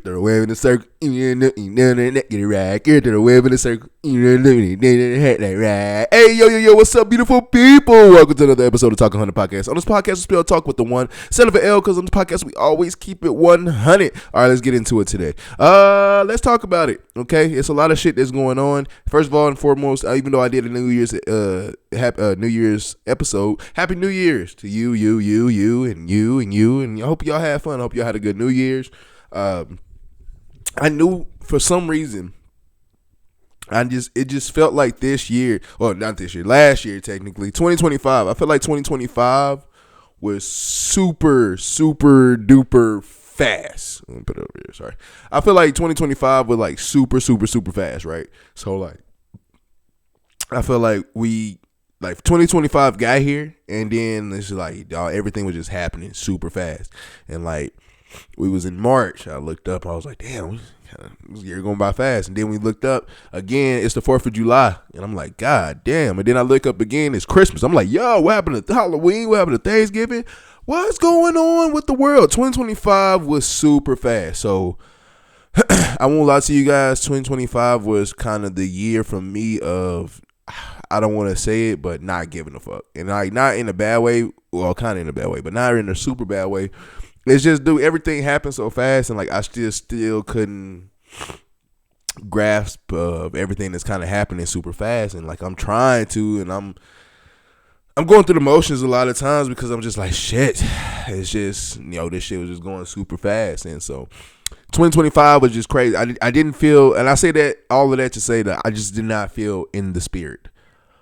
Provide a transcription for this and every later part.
Throw a wave in the circle. Get it right. Get to the wave in the circle. Hey, yo, what's up, beautiful people? Welcome to another episode of Ta1k Podcast. On this podcast, we spell talk with the one, instead of an L, because on this podcast, we always keep it 100. All right, let's get into it today. Let's talk about it, okay? It's a lot of shit that's going on. First of all and foremost, even though I did a New Year's episode, Happy New Year's to you, and I hope y'all had fun. I hope y'all had a good New Year's. I knew for some reason, it just felt like this year, well, not this year, last year technically, 2025. I feel like 2025 was super duper fast. Let me put it over here. Sorry. I feel like 2025 was like super fast, right? So like, I feel like 2025 got here, and then it's like everything was just happening super fast, and like. We was in March. I looked up. I was like, damn, this year going by fast. And then we looked up again. It's the 4th of July. And I'm like, God damn. And then I look up again. It's Christmas. I'm like, yo, what happened to Halloween? What happened to Thanksgiving? What's going on with the world? 2025 was super fast. So I won't lie to you guys. 2025 was kind of the year for me of, I don't want to say it, but not giving a fuck. And like, not in a bad way. Well, kind of in a bad way, but not in a super bad way. It's just, everything happened so fast, and like I still couldn't grasp of everything that's kind of happening super fast, and like I'm trying to, and I'm going through the motions a lot of times because I'm just like, shit, it's just, this shit was just going super fast, and so 2025 was just crazy. I didn't feel, and I say that all of that to say that I just did not feel in the spirit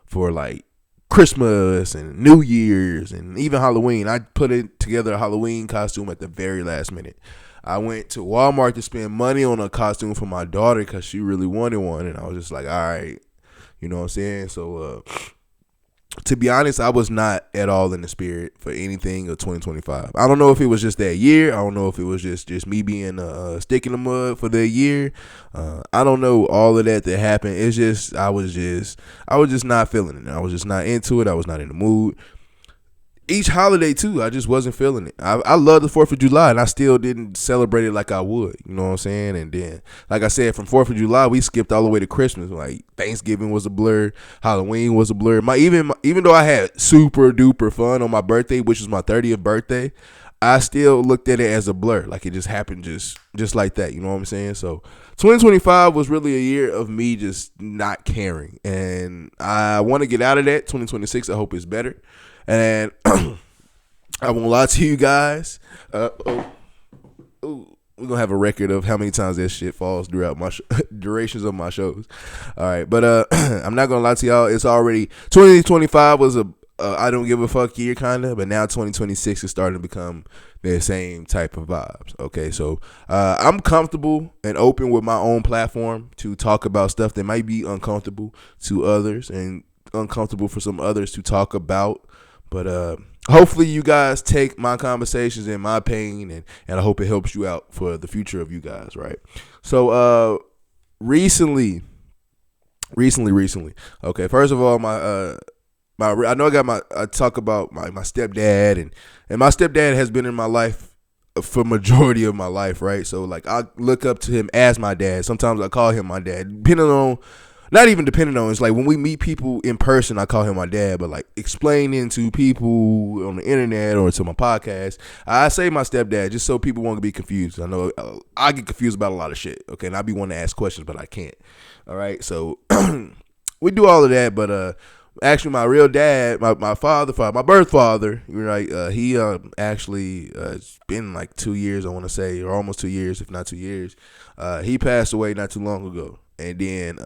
for like Christmas and New Year's and even Halloween. I put it together a Halloween costume at the very last minute. I went to Walmart to spend money on a costume for my daughter because she really wanted one, and I was just like, all right, you know what I'm saying? So to be honest, I was not at all in the spirit for anything of 2025. I don't know if it was just that year. I don't know if it was just me being a stick in the mud for the year. I don't know all of that happened. It's just I was just not feeling it. I was just not into it. I was not in the mood. Each holiday too, I just wasn't feeling it. I love the 4th of July, and I still didn't celebrate it like I would. You know what I'm saying? And then, like I said, from 4th of July, we skipped all the way to Christmas. Like Thanksgiving was a blur, Halloween was a blur. Even though I had super duper fun on my birthday, which was my 30th birthday, I still looked at it as a blur. Like it just happened just like that. You know what I'm saying? So 2025 was really a year of me just not caring, and I want to get out of that. 2026, I hope it's better. And I won't lie to you guys. We're going to have a record of how many times that shit falls throughout my durations of my shows. All right. But I'm not going to lie to y'all. It's already 2025 was a I don't give a fuck year kind of. But now 2026 is starting to become the same type of vibes. Okay. So I'm comfortable and open with my own platform to talk about stuff that might be uncomfortable to others and uncomfortable for some others to talk about. But hopefully you guys take my conversations and my pain, and I hope it helps you out for the future of you guys, right? So recently. Okay, first of all, I know I talk about my stepdad, and my stepdad has been in my life for majority of my life, right? So like I look up to him as my dad. Sometimes I call him my dad, not even depending on, it's like when we meet people in person, I call him my dad, but like explaining to people on the internet or to my podcast, I say my stepdad just so people won't be confused. I know I get confused about a lot of shit, okay, and I be wanting to ask questions, but I can't. All right, so we do all of that, but actually my real dad, my birth father, right, he actually it's been like 2 years, I want to say, or almost 2 years, if not 2 years. He passed away not too long ago, and then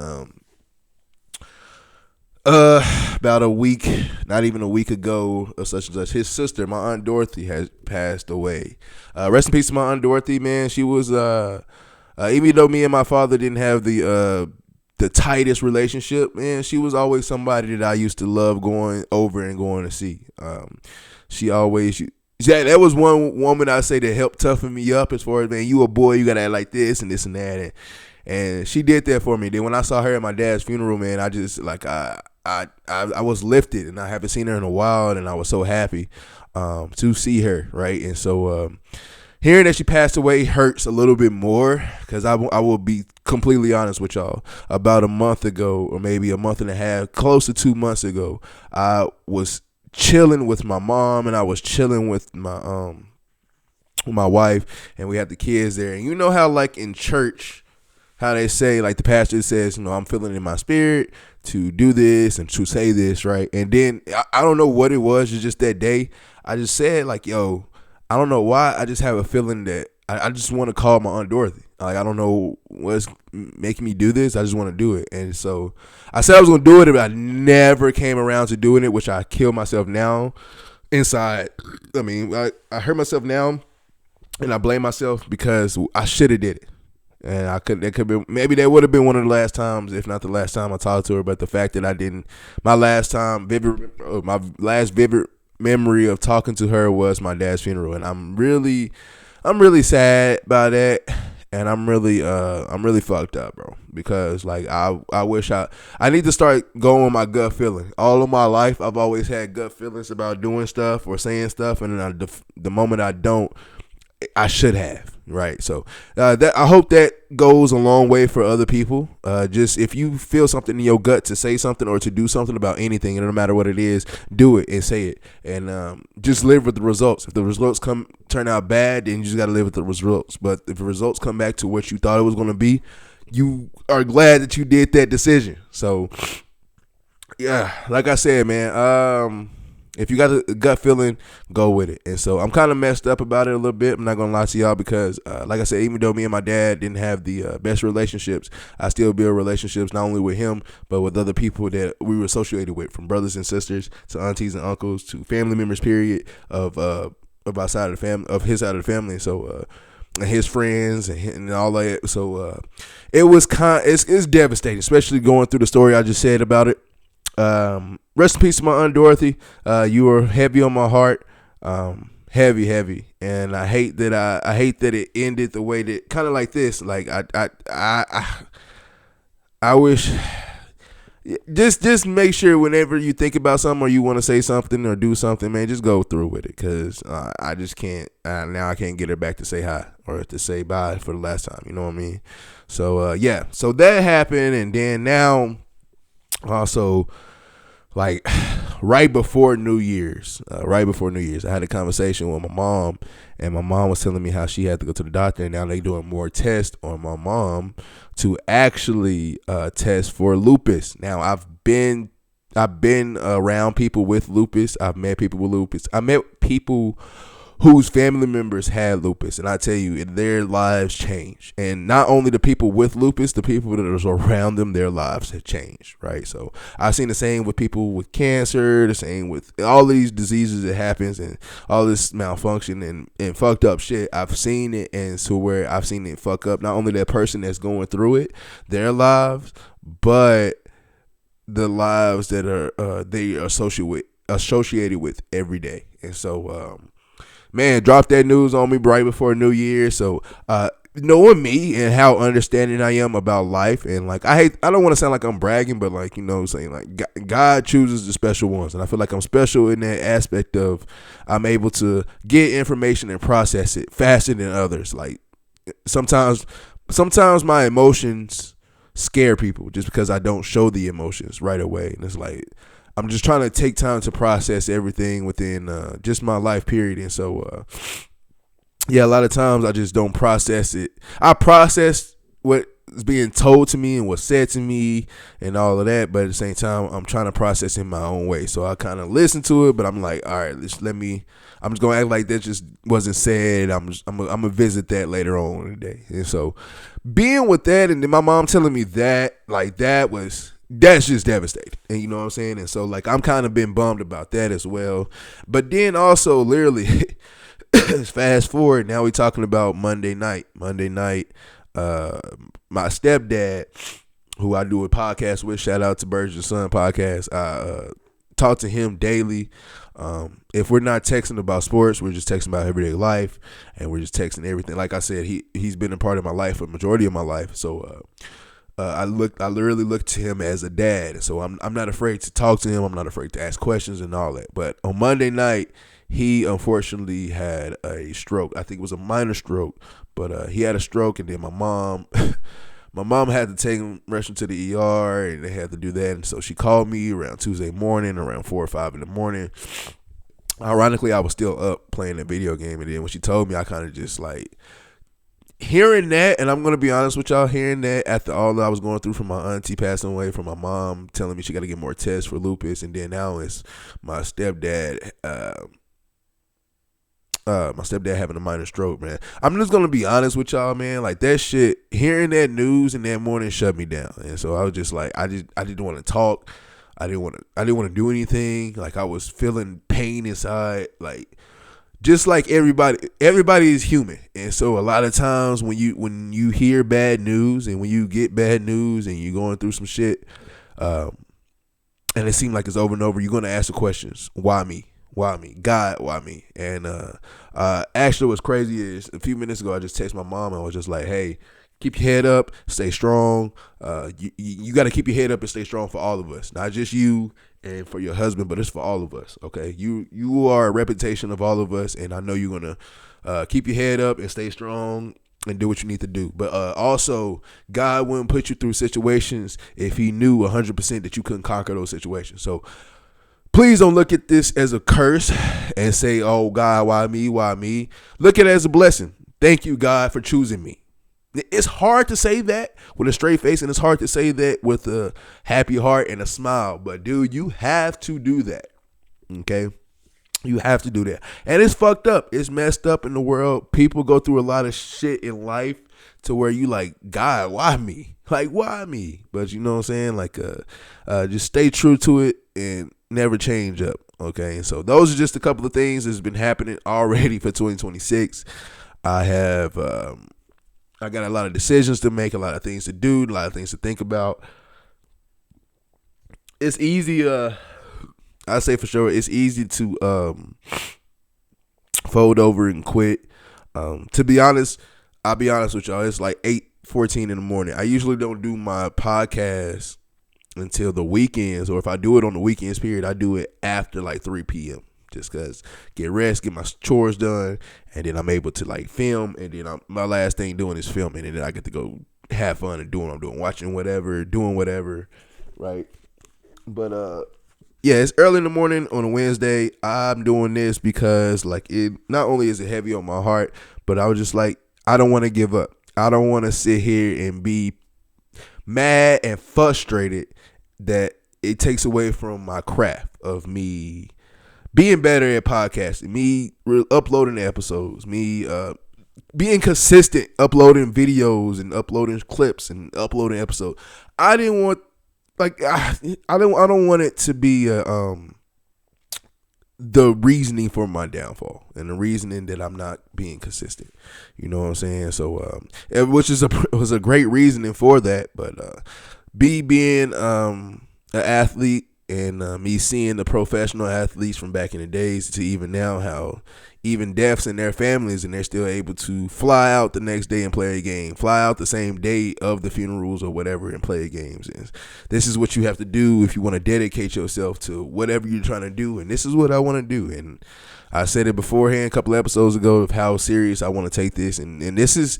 about a week, not even a week ago, or such and such, his sister, my Aunt Dorothy, has passed away. Rest in peace to my Aunt Dorothy, man. She was, even though me and my father didn't have the tightest relationship, man, she was always somebody that I used to love going over and going to see. That was one woman I say that helped toughen me up as far as, man, you a boy, you gotta act like this and this and that, and she did that for me. Then when I saw her at my dad's funeral, man, I just like I was lifted, and I haven't seen her in a while, and I was so happy to see her, right? And so hearing that she passed away hurts a little bit more because I will be completely honest with y'all. About a month ago, or maybe a month and a half, close to 2 months ago, I was chilling with my mom and I was chilling with my wife, and we had the kids there. And you know how like in church, how they say, like the pastor says, I'm feeling in my spirit to do this and to say this, right? And then I don't know what it was. It's just that day I just said like, yo, I don't know why. I just have a feeling that I just want to call my Aunt Dorothy. Like, I don't know what's making me do this. I just want to do it. And so I said I was going to do it, but I never came around to doing it, which I kill myself now inside. I mean, I hurt myself now and I blame myself because I should have did it. And maybe that would have been one of the last times, if not the last time I talked to her. But the fact that I didn't, my last vivid memory of talking to her was my dad's funeral, and I'm really sad about that, and I'm really fucked up, bro. Because like I wish I need to start going with my gut feeling. All of my life, I've always had gut feelings about doing stuff or saying stuff, and then the moment I don't, I should have, right? So that I hope that goes a long way for other people. Just if you feel something in your gut to say something or to do something about anything, and no matter what it is, do it and say it, and just live with the results. If the results turn out bad, then you just got to live with the results. But if the results come back to what you thought it was going to be, you are glad that you did that decision. So yeah, like I said, man, if you got a gut feeling, go with it. And so I'm kind of messed up about it a little bit. I'm not going to lie to y'all because, like I said, even though me and my dad didn't have the best relationships, I still build relationships not only with him, but with other people that we were associated with, from brothers and sisters to aunties and uncles to family members, period, of our side of the family, of his side of the family. So, and his friends and all that. So, it was it's devastating, especially going through the story I just said about it. Rest in peace to my Aunt Dorothy. You were heavy on my heart, heavy, and I hate that it ended the way that, kind of like this. Like I wish, just make sure whenever you think about something or you want to say something or do something, man, just go through with it, because I just can't. Now I can't get her back to say hi or to say bye for the last time. You know what I mean? So yeah, so that happened, and then now. Also, like right before New Year's, I had a conversation with my mom, and my mom was telling me how she had to go to the doctor, and now they doing more tests on my mom to actually test for lupus. Now I've been around people with lupus. I've met people with lupus. I met people whose family members had lupus, and I tell you, their lives changed. And not only the people with lupus, the people that are around them, their lives have changed, right? So I've seen the same with people with cancer, the same with all these diseases that happens, and all this malfunction and fucked up shit. I've seen it, and so where I've seen it fuck up not only that person that's going through it, their lives, but the lives that are they are associated with every day. And so man, dropped that news on me right before New Year. So, knowing me and how understanding I am about life, and like I don't want to sound like I'm bragging, but like, saying like God chooses the special ones, and I feel like I'm special in that aspect of I'm able to get information and process it faster than others. Like sometimes my emotions scare people just because I don't show the emotions right away, and it's like I'm just trying to take time to process everything within just my life period. And so, yeah, a lot of times I just don't process it. I process what is being told to me and what's said to me and all of that, but at the same time, I'm trying to process in my own way. So I kind of listen to it, but I'm like, all right, I'm just going to act like that just wasn't said. I'm going to visit that later on in the day. And so being with that, and then my mom telling me that, like, that's just devastating. And you know what I'm saying? And so like I'm kind of been bummed about that as well. But then also literally fast forward, now we talking about Monday night, my stepdad, who I do a podcast with, shout out to Birds and Sun podcast. I talk to him daily. If we're not texting about sports, we're just texting about everyday life, and we're just texting everything. Like I said, he's been a part of my life for the majority of my life. So I literally look to him as a dad. So I'm not afraid to talk to him. I'm not afraid to ask questions and all that. But on Monday night, he unfortunately had a stroke. I think it was a minor stroke, but he had a stroke, and then my mom my mom had to take him, rush him to the ER, and they had to do that. And so she called me around Tuesday morning, around 4 or 5 in the morning. Ironically, I was still up playing a video game, and then when she told me, I kind of just like hearing that, and I'm gonna be honest with y'all, hearing that after all that I was going through from my auntie passing away, from my mom telling me she got to get more tests for lupus, and then now it's my stepdad. My stepdad having a minor stroke, man. I'm just gonna be honest with y'all, man. Like that shit, hearing that news in that morning shut me down, and so I was just like, I didn't want to talk. I didn't want to do anything. Like I was feeling pain inside, like. Just like everybody is human, and so a lot of times when you hear bad news and when you get bad news and you're going through some shit, and it seems like it's over and over, you're gonna ask the questions: Why me? Why me? God, why me? And actually, what's crazy is a few minutes ago I just texted my mom and I was just like, "Hey, keep your head up, stay strong. You got to keep your head up and stay strong for all of us, not just you." And for your husband, but it's for all of us, okay? You are a reputation of all of us, and I know you're going to keep your head up and stay strong and do what you need to do. But also, God wouldn't put you through situations if he knew 100% that you couldn't conquer those situations. So please don't look at this as a curse and say, oh, God, why me, why me? Look at it as a blessing. Thank you, God, for choosing me. It's hard to say that with a straight face, and it's hard to say that with a happy heart and a smile. But, dude, you have to do that, okay? You have to do that. And it's fucked up. It's messed up in the world. People go through a lot of shit in life to where you like, God, why me? Like, why me? But you know what I'm saying? Like, just stay true to it and never change up, okay? And so those are just a couple of things that's been happening already for 2026. I got a lot of decisions to make, a lot of things to do, a lot of things to think about. It's easy, I say for sure, it's easy to fold over and quit. To be honest, I'll be honest with y'all, it's like 8:14 in the morning. I usually don't do my podcast until the weekends, or if I do it on the weekends period, I do it after like 3 p.m. just because get rest, get my chores done, and then I'm able to like film, and then my last thing doing is filming, and then I get to go have fun and doing what I'm doing, watching whatever, doing whatever, right? But yeah, it's early in the morning on a Wednesday. I'm doing this because like it not only is it heavy on my heart, but I was just like, I don't want to give up. I don't want to sit here and be mad and frustrated that it takes away from my craft of me being better at podcasting, me uploading episodes, me being consistent, uploading videos and uploading clips and uploading episodes. I didn't want, like, I don't want it to be the reasoning for my downfall and the reasoning that I'm not being consistent. You know what I'm saying? So, which was a great reasoning for that, but being an athlete. And me seeing the professional athletes from back in the days to even now, how even deaths in their families and they're still able to fly out the next day and play a game, fly out the same day of the funerals or whatever and play games. And this is what you have to do if you want to dedicate yourself to whatever you're trying to do. And this is what I want to do. And I said it beforehand a couple episodes ago of how serious I want to take this. And this is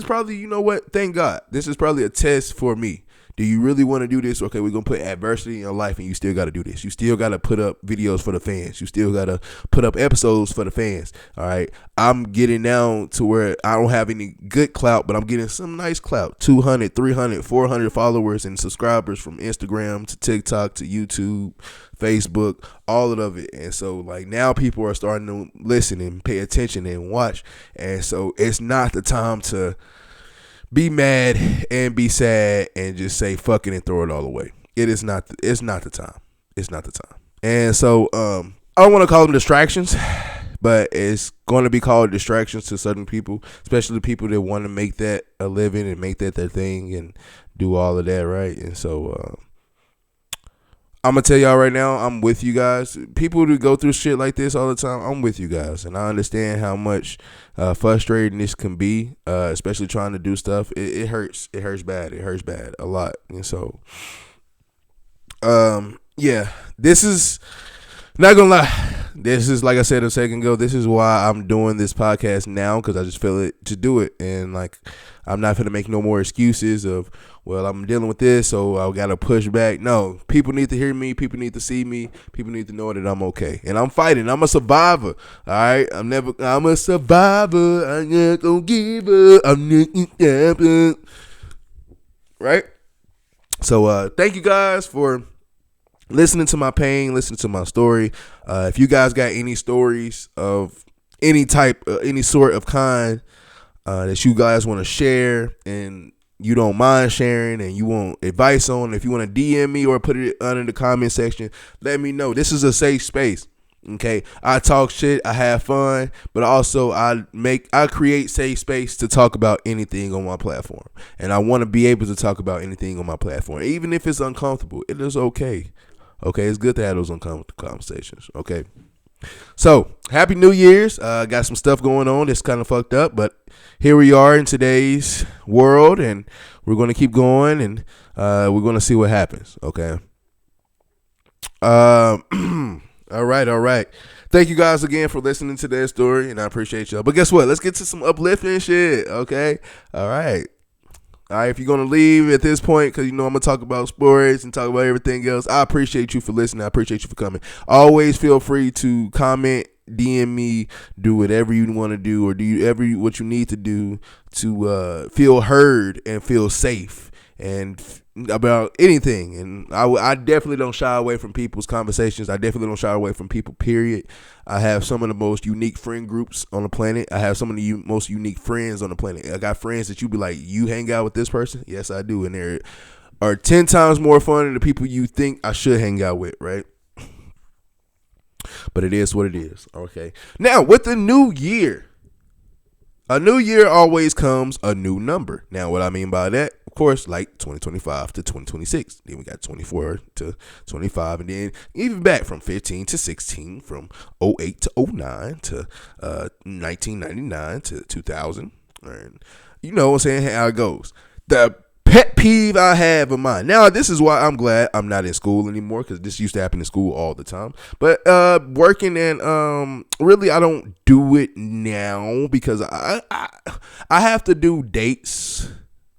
probably, you know what? Thank God. This is probably a test for me. Do you really want to do this? Okay, we're going to put adversity in your life, and you still got to do this. You still got to put up videos for the fans. You still got to put up episodes for the fans, all right? I'm getting down to where I don't have any good clout, but I'm getting some nice clout, 200, 300, 400 followers and subscribers from Instagram to TikTok to YouTube, Facebook, all of it. And so, like, now people are starting to listen and pay attention and watch. And so it's not the time to be mad and be sad and just say fuck it and throw it all away. It's not the time. It's not the time. And so I don't want to call them distractions, but it's going to be called distractions to certain people, especially people that want to make that a living and make that their thing and do all of that, right? And so I'm going to tell y'all right now, I'm with you guys. People who go through shit like this all the time, I'm with you guys. And I understand how much frustrating this can be, especially trying to do stuff. It hurts. It hurts bad. It hurts bad a lot. And so, yeah, this is Not gonna lie. This is, like I said a second ago, this is why I'm doing this podcast now, because I just feel it to do it. And like, I'm not gonna make no more excuses of, well, I'm dealing with this, so I gotta push back. No, people need to hear me. People need to see me. People need to know that I'm okay. And I'm fighting. I'm a survivor. All right. I'm a survivor. I'm not gonna give up. I'm not gonna give up. Right. So thank you guys for listening to my pain, listening to my story. If you guys got any stories of any type, any sort of kind that you guys want to share and you don't mind sharing and you want advice on, if you want to DM me or put it under the comment section, let me know. This is a safe space. Okay, I talk shit, I have fun, but also I create safe space to talk about anything on my platform. And I want to be able to talk about anything on my platform, even if it's uncomfortable. It is okay. Okay, it's good to have those uncomfortable conversations. Okay, so happy New Year's. Got some stuff going on that's kind of fucked up, but here we are in today's world, and we're going to keep going, and we're going to see what happens. Okay. All right. Thank you guys again for listening to that story, and I appreciate y'all. But guess what? Let's get to some uplifting shit. Okay. All right. If you're going to leave at this point, because you know I'm going to talk about sports and talk about everything else, I appreciate you for listening. I appreciate you for coming. Always feel free to comment, DM me, do whatever you want to do, or do what you need to do to feel heard and feel safe and about anything. And I definitely don't shy away from people's conversations. I definitely don't shy away from people, period. I have some of the most unique friend groups on the planet. I have some of the most unique friends on the planet. I got friends that you be like, you hang out with this person? Yes, I do. And they are 10 times more fun than the people you think I should hang out with, right? But it is what it is. Okay. Now, with the new year, a new year always comes a new number. Now, what I mean by that, of course, like 2025 to 2026. Then we got 24 to 25. And then even back from 15 to 16, from 08 to 09 to 1999 to 2000. And you know what I'm saying, how it goes. The pet peeve I have of mine. Now, this is why I'm glad I'm not in school anymore, because this used to happen in school all the time. But working and really I don't do it now, because I have to do dates,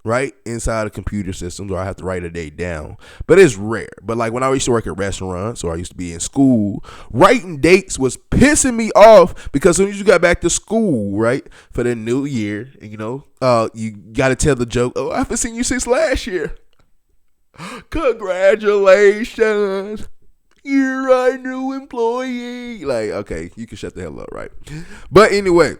right, inside of computer systems, or I have to write a date down. But it's rare. But like when I used to work at restaurants, or I used to be in school, writing dates was pissing me off, because when you got back to school, right, for the new year, you know, you got to tell the joke, oh, I haven't seen you since last year. Congratulations, you're a new employee. Like, okay, you can shut the hell up, right? But anyway,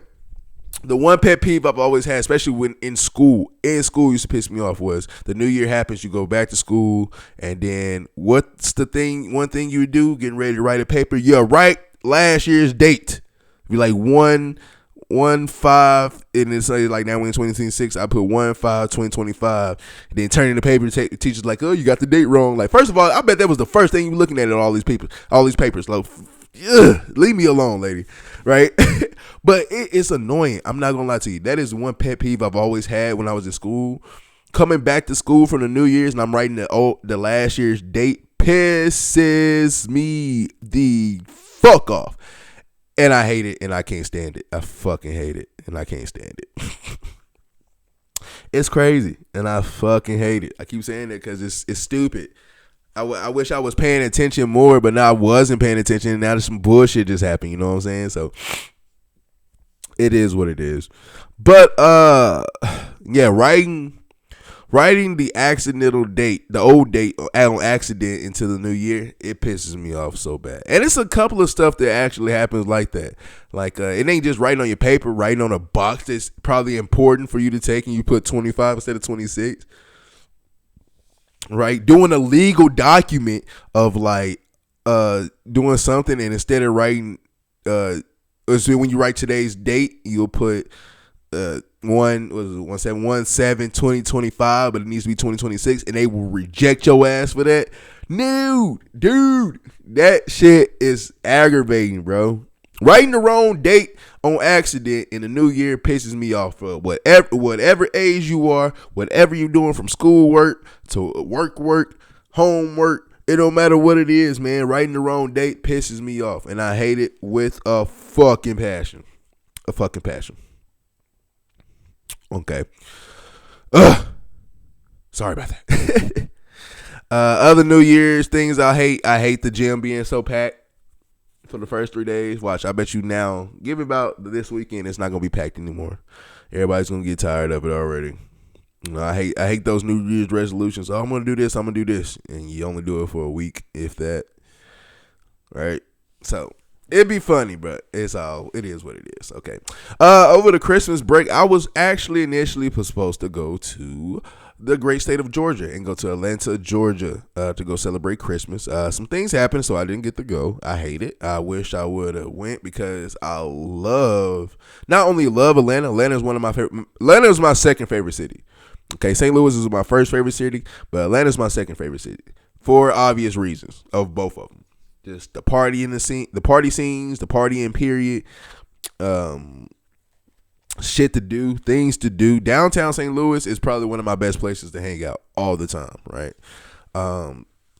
the one pet peeve I've always had, especially when in school used to piss me off, was the new year happens, you go back to school, and then what's the thing? One thing you do, getting ready to write a paper, you write last year's date. Be like 1/5, and it's like now we're in 2026. I put 1/5/2025, and then turning the paper, the teacher's like, oh, you got the date wrong. Like, first of all, I bet that was the first thing you were looking at all these papers. Like, leave me alone, lady. Right? But it's annoying. I'm not gonna lie to you. That is one pet peeve I've always had when I was in school. Coming back to school from the New Year's and I'm writing the last year's date pisses me the fuck off. And I hate it, and I can't stand it. I fucking hate it, and I can't stand it. It's crazy, and I fucking hate it. I keep saying it because it's stupid. I wish I was paying attention more, but now I wasn't paying attention, and now there's some bullshit just happened, you know what I'm saying? So it is what it is. But yeah, writing the accidental date, the old date on accident into the new year, it pisses me off so bad. And it's a couple of stuff that actually happens like that. Like it ain't just writing on your paper, writing on a box that's probably important for you to take, and you put 25 instead of 26. Right? Doing a legal document of like doing something, and instead of writing so when you write today's date, you'll put 1/7/2025, but it needs to be 2026, and they will reject your ass for that. No, dude, that shit is aggravating, bro. Writing the wrong date on accident in the new year pisses me off. For whatever age you are, whatever you're doing, from school work to work, homework, It don't matter what it is, man. Writing the wrong date pisses me off, and I hate it with a fucking passion. A fucking passion. Okay. Sorry about that. Other New Year's things I hate. I hate the gym being so packed for the first 3 days. Watch, I bet you now, give it about this weekend, it's not going to be packed anymore. Everybody's going to get tired of it already. You know, I hate those New Year's resolutions. Oh, I'm going to do this, I'm going to do this. And you only do it for a week, if that. Right? So, it'd be funny, but it is what it is. Okay. Over the Christmas break, I was actually initially supposed to go to the great state of Georgia and go to Atlanta, Georgia, to go celebrate Christmas. Some things happened, so I didn't get to go. I hate it. I wish I would have went because I not only love Atlanta. Atlanta is one of my favorite. Atlanta is my second favorite city. Okay, St. Louis is my first favorite city, but Atlanta is my second favorite city for obvious reasons of both of them. Just the party in the scene, the party scenes, the partying period. Shit to do, things to do. Downtown St. Louis is probably one of my best places to hang out all the time, right?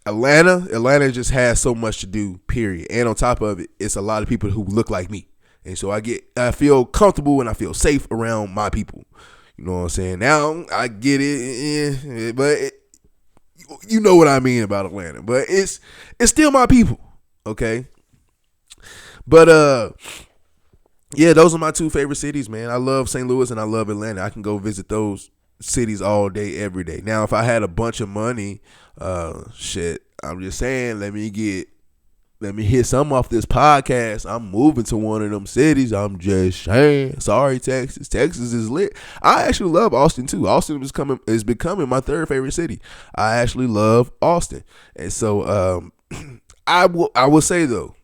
Atlanta just has so much to do, period. And on top of it, it's a lot of people who look like me. And so I feel comfortable and I feel safe around my people. You know what I'm saying? Now, I get it, but you know what I mean about Atlanta. But it's still my people, okay? But, yeah, those are my two favorite cities, man. I love St. Louis and I love Atlanta. I can go visit those cities all day, every day. Now, if I had a bunch of money, shit, I'm just saying, let me hit something off this podcast. I'm moving to one of them cities. I'm just saying. Sorry, Texas. Texas is lit. I actually love Austin, too. Austin is becoming my third favorite city. I actually love Austin. And so I will say, though,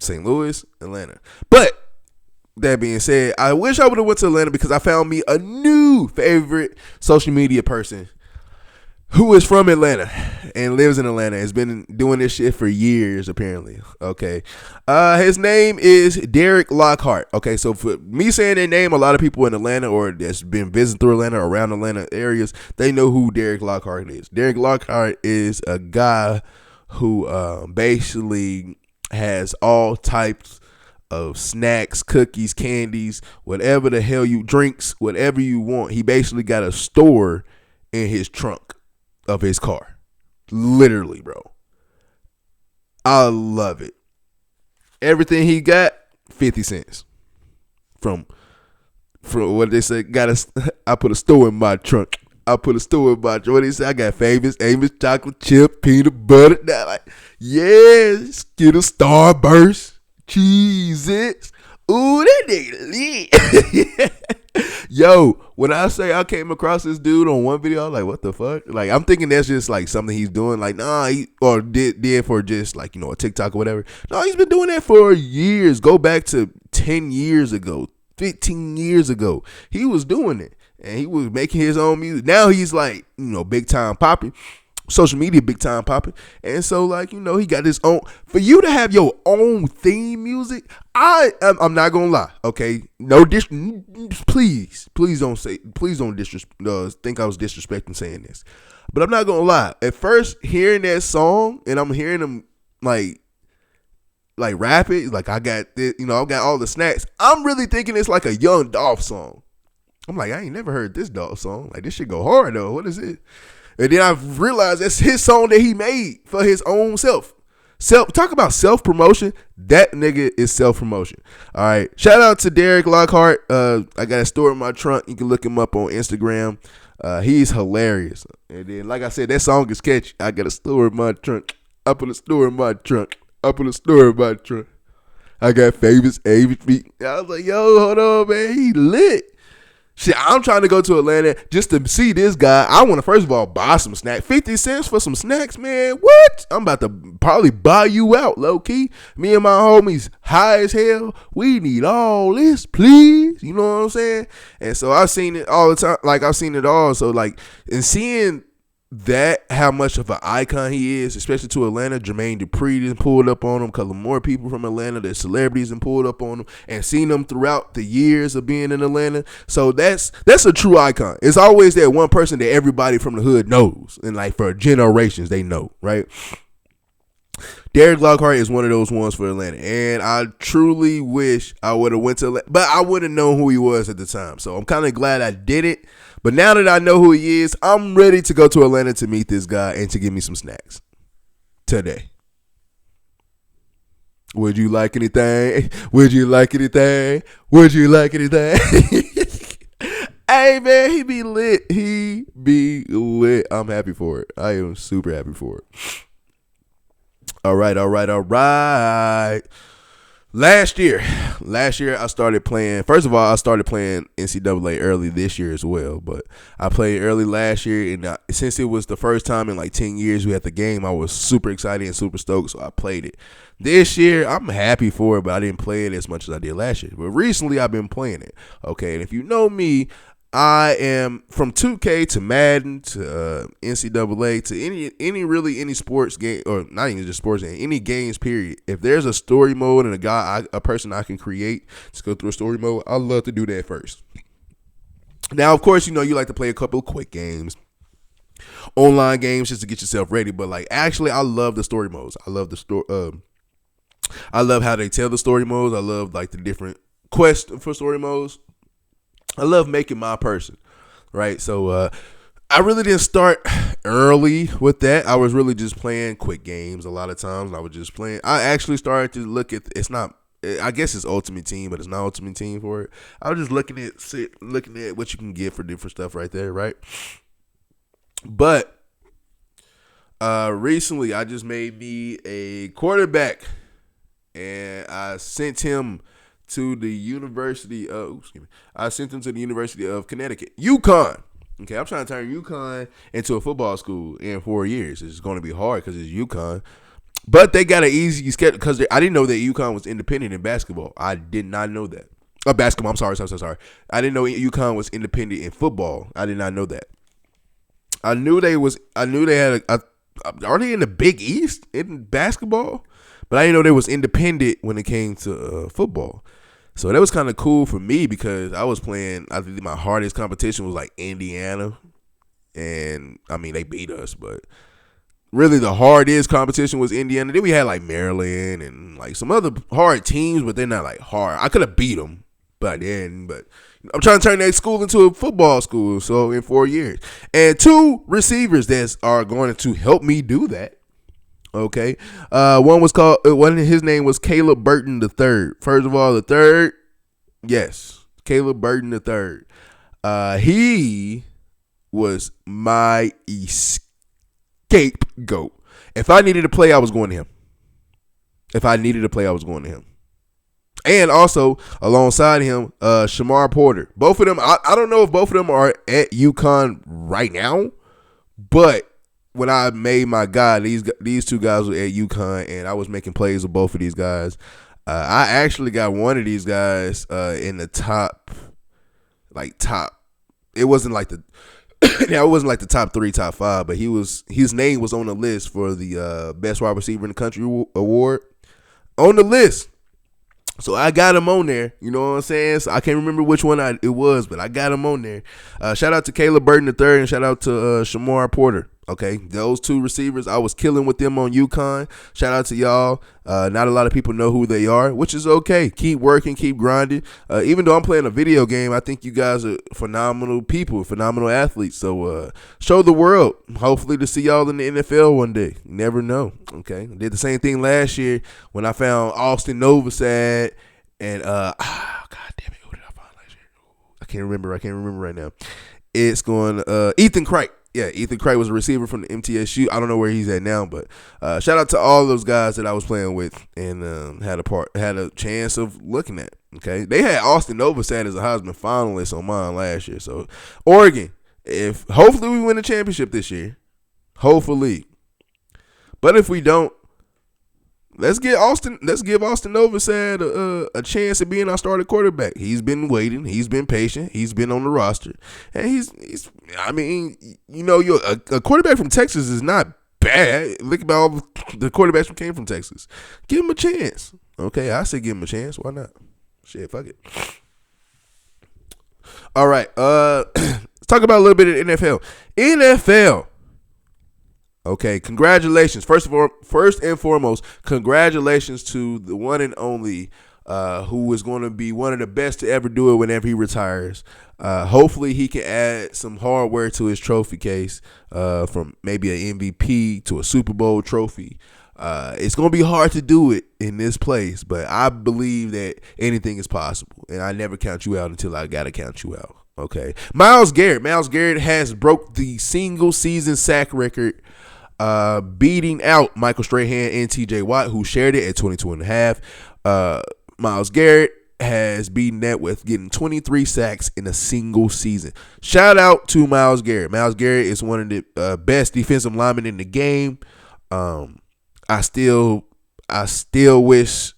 St. Louis, Atlanta. But that being said, I wish I would have went to Atlanta because I found me a new favorite social media person who is from Atlanta and lives in Atlanta. Has been doing this shit for years, apparently. Okay. His name is Derrick Lockhart. Okay, so for me saying that name, a lot of people in Atlanta or that's been visiting through Atlanta or around Atlanta areas, they know who Derrick Lockhart is. Derrick Lockhart is a guy who basically has all types of snacks, cookies, candies, whatever the hell you drinks, whatever you want. He basically got a store in his trunk of his car. Literally, bro. I love it. Everything he got, 50 cents. From what they say, I put a store in my trunk. What they say? I got famous chocolate chip, peanut butter. Now, like, yeah, Skittles, Starburst, Cheez-Its. Ooh, that nigga lit. Yo, when I say I came across this dude on one video, I was like, what the fuck? Like, I'm thinking that's just like something he's doing. Like, nah, or did for just like, a TikTok or whatever. No, he's been doing that for years. Go back to 10 years ago, 15 years ago. He was doing it. And he was making his own music. Now he's like, big time popping. Social media big time popping. And so like, he got his own. For you to have your own theme music, I'm not gonna lie. Okay. No please don't think I was disrespecting saying this. But I'm not gonna lie. At first hearing that song and I'm hearing him like rap it, like I got this, I got all the snacks. I'm really thinking it's like a Young Dolph song. I'm like, I ain't never heard this Dolph song. Like, this shit go hard, though. What is it? And then I realized that's his song that he made for his own self. Talk about self-promotion. That nigga is self-promotion. All right. Shout out to Derrick Lockhart. I got a store in my trunk. You can look him up on Instagram. He's hilarious. And then, like I said, that song is catchy. I got a store in my trunk. I put a store in my trunk. I got famous feet. I was like, yo, hold on, man. He lit. Shit, I'm trying to go to Atlanta just to see this guy. I want to, first of all, buy some snacks. 50 cents for some snacks, man. What? I'm about to probably buy you out, low-key. Me and my homies, high as hell. We need all this, please. You know what I'm saying? And so I've seen it all the time. Like, I've seen it all. So, like, and seeing that how much of an icon he is, especially to Atlanta. Jermaine Dupri done pulled up on him. A couple more people from Atlanta, the celebrities, and pulled up on him and seen him throughout the years of being in Atlanta. So that's a true icon. It's always that one person that everybody from the hood knows, and like for generations they know, right? Derrick Lockhart is one of those ones for Atlanta, and I truly wish I would have went to Atlanta, but I wouldn't know who he was at the time. So I'm kind of glad I did it. But now that I know who he is, I'm ready to go to Atlanta to meet this guy and to give me some snacks today. Would you like anything? Would you like anything? Would you like anything? Hey, man, he be lit. He be lit. I'm happy for it. I am super happy for it. All right. Last year, I started playing. First of all, I started playing NCAA early this year as well. But I played early last year, and since it was the first time in like 10 years we had the game, I was super excited and super stoked, so I played it. This year, I'm happy for it, but I didn't play it as much as I did last year. But recently, I've been playing it. Okay, and if you know me, I am from 2K to Madden to NCAA to any sports game, or not even just sports game, any games period. If there's a story mode and a person I can create to go through a story mode, I love to do that first. Now, of course, you like to play a couple of quick games, online games just to get yourself ready. But like, actually, I love the story modes. I love the story. I love how they tell the story modes. I love like the different quests for story modes. I love making my person, right? So I really didn't start early with that. I was really just playing quick games a lot of times. I was just playing. I actually started to look at. It's not. I guess it's Ultimate Team, but it's not Ultimate Team for it. I was just looking at what you can get for different stuff right there, right? But recently, I just made me a quarterback, and I sent him to the University of Connecticut, UConn. Okay, I'm trying to turn UConn into a football school in 4 years. It's going to be hard because it's UConn. But they got an easy schedule because I didn't know that UConn was independent in basketball. I did not know that. Basketball, I'm sorry. I didn't know UConn was independent in football. I did not know that. I knew they had are they in the Big East in basketball? But I didn't know they was independent when it came to football. So that was kind of cool for me because I was playing, I think my hardest competition was like Indiana. And, I mean, they beat us, but really the hardest competition was Indiana. Then we had like Maryland and like some other hard teams, but they're not like hard. I could have beat them by then, but I'm trying to turn that school into a football school, so in 4 years. And 2 receivers that are going to help me do that. Okay, his name was Caleb Burton III. First of all, the third, yes, Caleb Burton III. He was my scapegoat. If I needed to play, I was going to him. And also alongside him, Shamar Porter. Both of them, I don't know if both of them are at UConn right now, but when I made my guy, these 2 guys were at UConn, and I was making plays with both of these guys. I actually got one of these guys in the top. It wasn't like the top 3, top 5, but his name was on the list for the best wide receiver in the country award on the list. So I got him on there, you know what I'm saying? So I can't remember which one it was, but I got him on there. Shout out to Caleb Burton III and shout out to Shamar Porter. Okay, those 2 receivers, I was killing with them on UConn. Shout out to y'all. Not a lot of people know who they are, which is okay. Keep working, keep grinding. Even though I'm playing a video game, I think you guys are phenomenal people, phenomenal athletes. So show the world, hopefully, to see y'all in the NFL one day. You never know. Okay, I did the same thing last year when I found Austin Novosad and God damn it, who did I find last year? I can't remember right now. It's going Ethan Craig. Yeah, Ethan Craig was a receiver from the MTSU. I don't know where he's at now, but shout out to all those guys that I was playing with and had a chance of looking at. Okay, they had Austin Novosad as a Heisman finalist on mine last year. So Oregon, hopefully we win the championship this year, hopefully. But if we don't, Let's give Austin Novosad a chance of being our starting quarterback. He's been waiting. He's been patient. He's been on the roster, and he's. I mean, a quarterback from Texas is not bad. Look about all the quarterbacks who came from Texas. Give him a chance. Okay, I say give him a chance. Why not? Shit, fuck it. All right. Let's talk about a little bit of NFL. NFL. Okay, congratulations. First and foremost, congratulations to the one and only who is going to be one of the best to ever do it whenever he retires. Hopefully he can add some hardware to his trophy case, from maybe an MVP to a Super Bowl trophy. It's going to be hard to do it in this place, but I believe that anything is possible, and I never count you out until I got to count you out. Okay, Myles Garrett has broke the single season sack record, beating out Michael Strahan and TJ Watt, who shared it at 22.5. Myles Garrett has beaten that with getting 23 sacks in a single season. Shout out to Myles Garrett. Myles Garrett is one of the best defensive linemen in the game. I still wish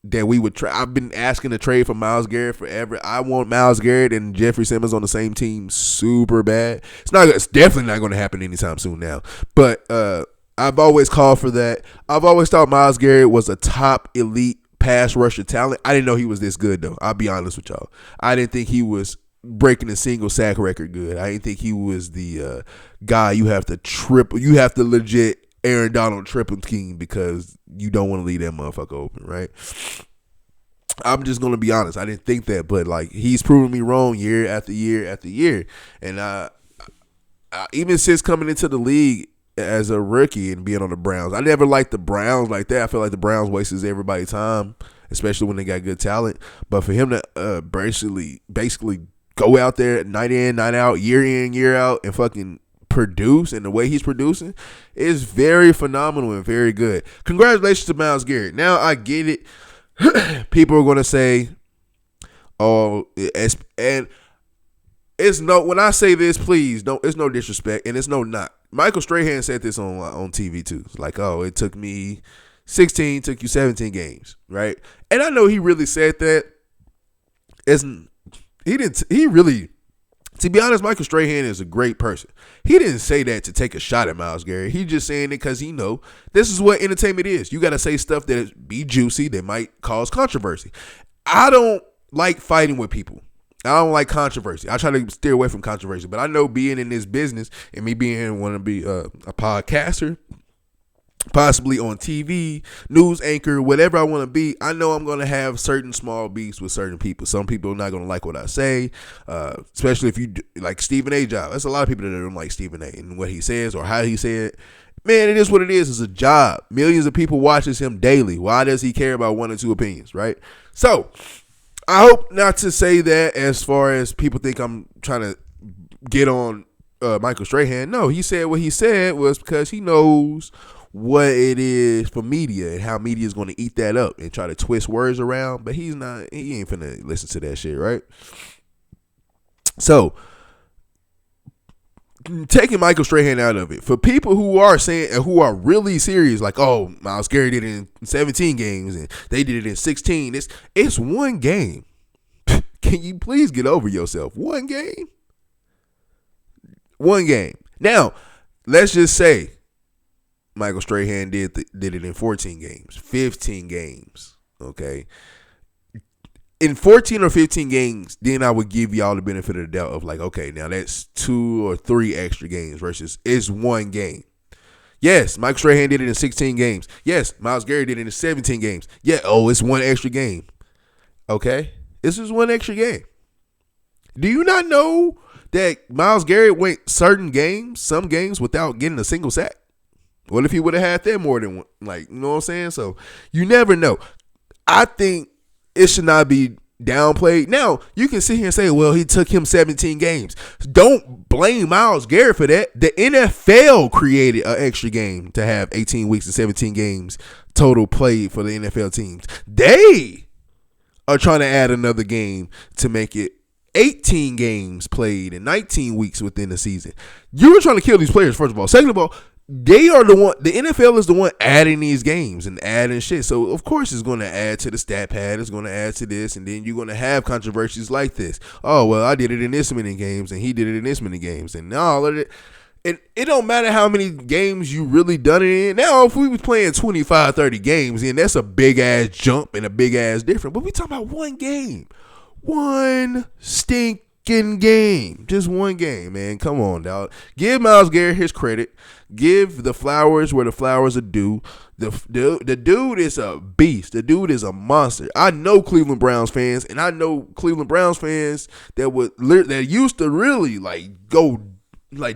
that we would try. I've been asking to trade for Myles Garrett forever. I want Myles Garrett and Jeffrey Simmons on the same team super bad. It's definitely not going to happen anytime soon now. But I've always called for that. I've always thought Myles Garrett was a top elite pass rusher talent. I didn't know he was this good though. I'll be honest with y'all. I didn't think he was breaking a single sack record good. I didn't think he was the guy you have to legit Aaron Donald triple team because you don't want to leave that motherfucker open, right? I'm just going to be honest. I didn't think that, but like he's proven me wrong year after year after year. And I even since coming into the league as a rookie and being on the Browns, I never liked the Browns like that. I feel like the Browns wastes everybody's time, especially when they got good talent. But for him to basically go out there night in, night out, year in, year out, and fucking produce, and the way he's producing is very phenomenal and very good. Congratulations to Myles Garrett. Now I get it. People are going to say, oh, and it's no, when I say this, please don't, it's no disrespect and it's no not. Michael Strahan said this on TV too. It's like, oh, it took me 16, took you 17 games, right? And I know he really said that. To be honest, Michael Strahan is a great person. He didn't say that to take a shot at Myles Garrett. He's just saying it because he know this is what entertainment is. You got to say stuff that be juicy, that might cause controversy. I don't like fighting with people. I don't like controversy. I try to steer away from controversy. But I know being in this business and me being want to be a podcaster, possibly on TV, news anchor, whatever I want to be, I know I'm going to have certain small beefs with certain people. Some people are not going to like what I say, especially if you like Stephen A. job. There's a lot of people that don't like Stephen A. and what he says or how he said it. Man, it is what it is. It's a job. Millions of people watches him daily. Why does he care about one or two opinions, right? So I hope not to say that as far as people think I'm trying to get on Michael Strahan. No, he said what he said was because he knows what it is for media and how media is going to eat that up and try to twist words around, but he ain't finna listen to that shit, right? So taking Michael Strahan out of it, for people who are saying and who are really serious, like, oh, Myles Garrett did it in 17 games and they did it in 16. It's one game. Can you please get over yourself? One game. Now, let's just say Michael Strahan did it in 14 games, 15 games, okay? In 14 or 15 games, then I would give y'all the benefit of the doubt of like, okay, now that's 2 or 3 extra games versus it's one game. Yes, Michael Strahan did it in 16 games. Yes, Myles Garrett did it in 17 games. Yeah, it's one extra game. Okay? This is one extra game. Do you not know that Myles Garrett went some games without getting a single sack? What if he would have had that more than one? Like, you know what I'm saying? So you never know. I think it should not be downplayed. Now, you can sit here and say, well, he took him 17 games. Don't blame Myles Garrett for that. The NFL created an extra game to have 18 weeks and 17 games total played for the NFL teams. They are trying to add another game to make it 18 games played and 19 weeks within the season. You were trying to kill these players, first of all. Second of all, they are the one. The NFL is the one adding these games and adding shit. So of course it's going to add to the stat pad. It's going to add to this, and then you're going to have controversies like this. Oh well, I did it in this many games, and he did it in this many games, and all of it. And it don't matter how many games you really done it in. Now, if we was playing 25, 30 games, then that's a big-ass jump and a big-ass difference. But we talking about one game. One stinking game. Just one game, man. Come on, dog. Give Myles Garrett his credit. Give the flowers where the flowers are due. The dude is a beast. The dude is a monster. I know Cleveland Browns fans, and I know Cleveland Browns fans that used to really go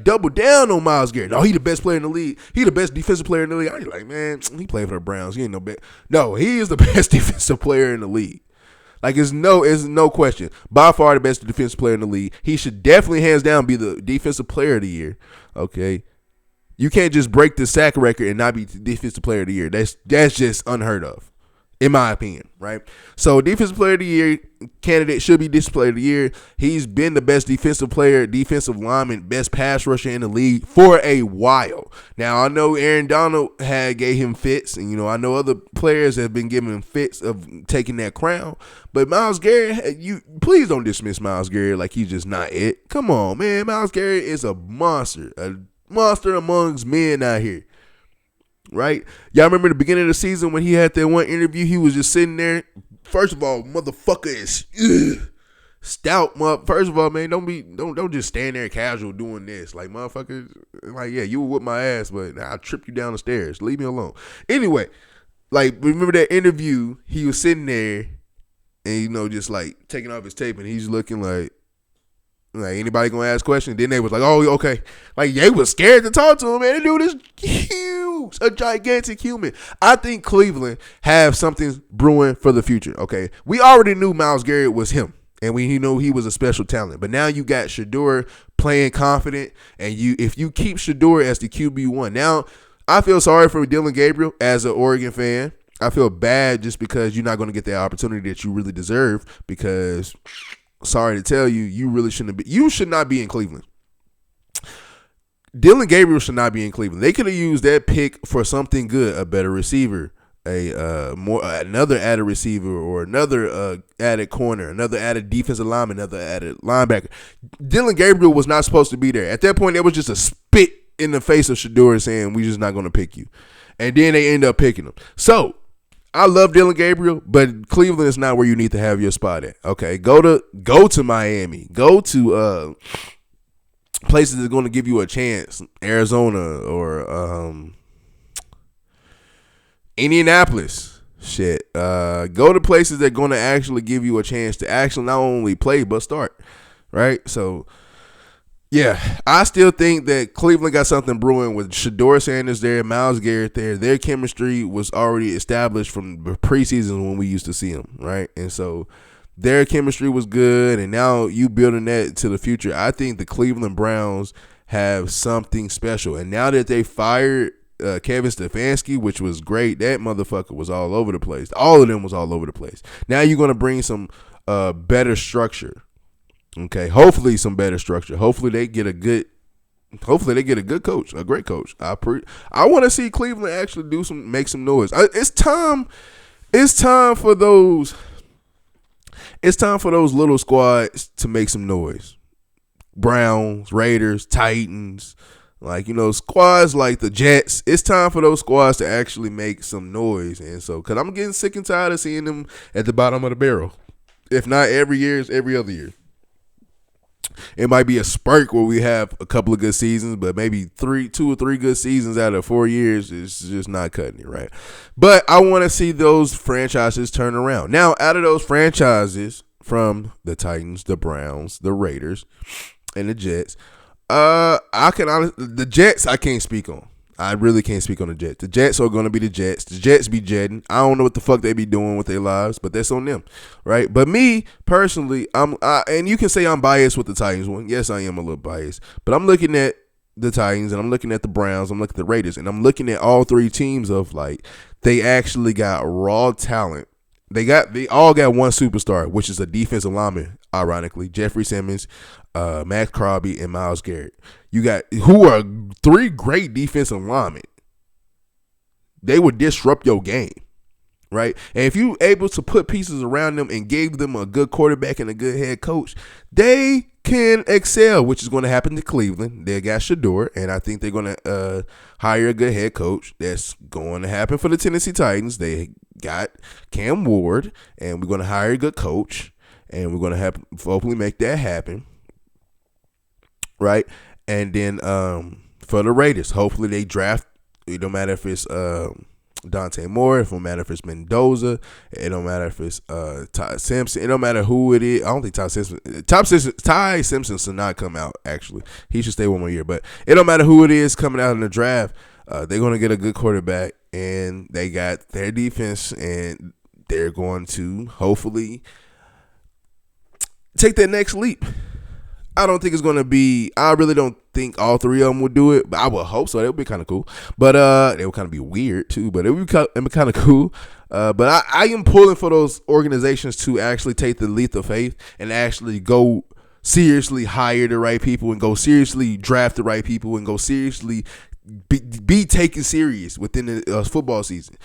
double down on Myles Garrett. No, he the best player in the league. He the best defensive player in the league. I was like, man, he played for the Browns. He ain't no bad. No, he is the best defensive player in the league. It's no question. By far the best defensive player in the league. He should definitely, hands down, be the defensive player of the year. Okay. You can't just break the sack record and not be the defensive player of the year. That's just unheard of, in my opinion, right? So defensive player of the year candidate should be defensive player of the year. He's been the best defensive player, defensive lineman, best pass rusher in the league for a while. Now, I know Aaron Donald gave him fits, and I know other players have been giving him fits of taking that crown. But Myles Garrett, please don't dismiss Myles Garrett like he's just not it. Come on, man. Myles Garrett is a monster amongst men out here. Right? Y'all remember the beginning of the season when he had that one interview? He was just sitting there. First of all, motherfucker is stout. First of all, man, don't just stand there casual doing this. Like, motherfucker, yeah, you will whip my ass, but I'll trip you down the stairs. Leave me alone. Anyway, remember that interview? He was sitting there and, just taking off his tape, and he's looking like anybody gonna ask questions? Then they was like, oh, okay. They was scared to talk to him, man. The dude is huge, a gigantic human. I think Cleveland have something brewing for the future, okay? We already knew Myles Garrett was him, and we knew he was a special talent. But now you got Shedeur playing confident, and if you keep Shedeur as the QB1, now I feel sorry for Dylan Gabriel as an Oregon fan. I feel bad just because you're not going to get the opportunity that you really deserve because – sorry to tell you, you really shouldn't be. You should not be in Cleveland. Dylan Gabriel should not be in Cleveland. They could have used that pick for something good, a better receiver, another added receiver, or another added corner, another added defensive lineman, another added linebacker. Dylan Gabriel was not supposed to be there. At that point, it was just a spit in the face of Shedeur saying, "We're just not going to pick you," and then they end up picking him. So, I love Dylan Gabriel, but Cleveland is not where you need to have your spot at. Okay, go to Miami, go to places that are going to give you a chance, Arizona or Indianapolis. Shit, go to places that are going to actually give you a chance to actually not only play but start. Right, so. Yeah, I still think that Cleveland got something brewing with Shedeur Sanders there, Myles Garrett there. Their chemistry was already established from the preseason when we used to see them, right? And so their chemistry was good, and now you building that to the future. I think the Cleveland Browns have something special. And now that they fired Kevin Stefanski, which was great, that motherfucker was all over the place. All of them was all over the place. Now you're going to bring some better structure. Okay, hopefully some better structure. Hopefully they get a good coach, a great coach. I want to see Cleveland actually make some noise. It's time for those little squads to make some noise. Browns, Raiders, Titans, squads like the Jets. It's time for those squads to actually make some noise. And so, because I'm getting sick and tired of seeing them at the bottom of the barrel. If not every year, it's every other year. It might be a spurt where we have a couple of good seasons, but maybe 2 or 3 good seasons out of 4 years is just not cutting it, right? But I want to see those franchises turn around. Now, out of those franchises from the Titans, the Browns, the Raiders, and the Jets, the Jets I can't speak on. I really can't speak on the Jets. The Jets are going to be the Jets. The Jets be jetting. I don't know what the fuck they be doing with their lives, but that's on them, right? But me, personally, and you can say I'm biased with the Titans one. Yes, I am a little biased. But I'm looking at the Titans, and I'm looking at the Browns, I'm looking at the Raiders, and I'm looking at all 3 teams of, they actually got raw talent. They all got one superstar, which is a defensive lineman, ironically, Jeffrey Simmons, Max Crosby, and Myles Garrett. You got who are 3 great defensive linemen. They would disrupt your game, right? And if you able to put pieces around them and gave them a good quarterback and a good head coach, they can excel, which is going to happen to Cleveland. They got Shador, and I think they're going to hire a good head coach. That's going to happen for the Tennessee Titans. They got Cam Ward, and we're going to hire a good coach, and we're going to hopefully make that happen, right? And then for the Raiders, hopefully they draft. It don't matter if it's Dante Moore. It don't matter if it's Mendoza. It don't matter if it's Ty Simpson. It don't matter who it is. I don't think Ty Simpson should not come out, actually. He should stay one more year. But it don't matter who it is coming out in the draft. They're going to get a good quarterback, and they got their defense, and they're going to hopefully take that next leap. I don't think it's going to be – I really don't think all 3 of them would do it, but I would hope so. That would be kind of cool. But it would kind of be weird too, but it would be kind of cool. But I am pulling for those organizations to actually take the leap of faith and actually go seriously hire the right people and go seriously draft the right people and go seriously be taken serious within the football season.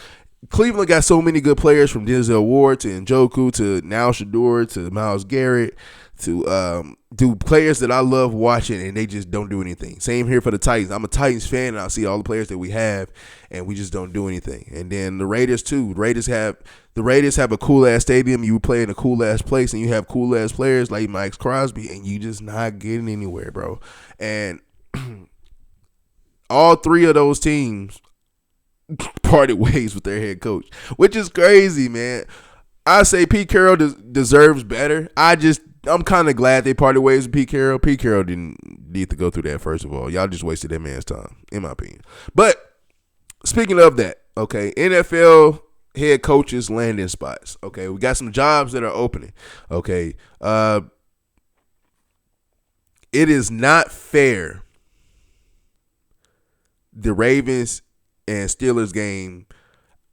Cleveland got so many good players, from Denzel Ward to Njoku to now Shador to Myles Garrett to do players that I love watching, and they just don't do anything. Same here for the Titans. I'm a Titans fan, and I see all the players that we have, and we just don't do anything. And then the Raiders too. The Raiders have a cool ass stadium. You play in a cool ass place, and you have cool ass players like Mike Crosby, and you just not getting anywhere, bro. And all 3 of those teams parted ways with their head coach, which is crazy, man. I say Pete Carroll deserves better. I'm kind of glad they parted ways with Pete Carroll. Pete Carroll didn't need to go through that, first of all. Y'all just wasted that man's time, in my opinion. But speaking of that, okay, NFL head coaches landing spots. Okay, we got some jobs that are opening. Okay, it is not fair. The Ravens and Steelers game,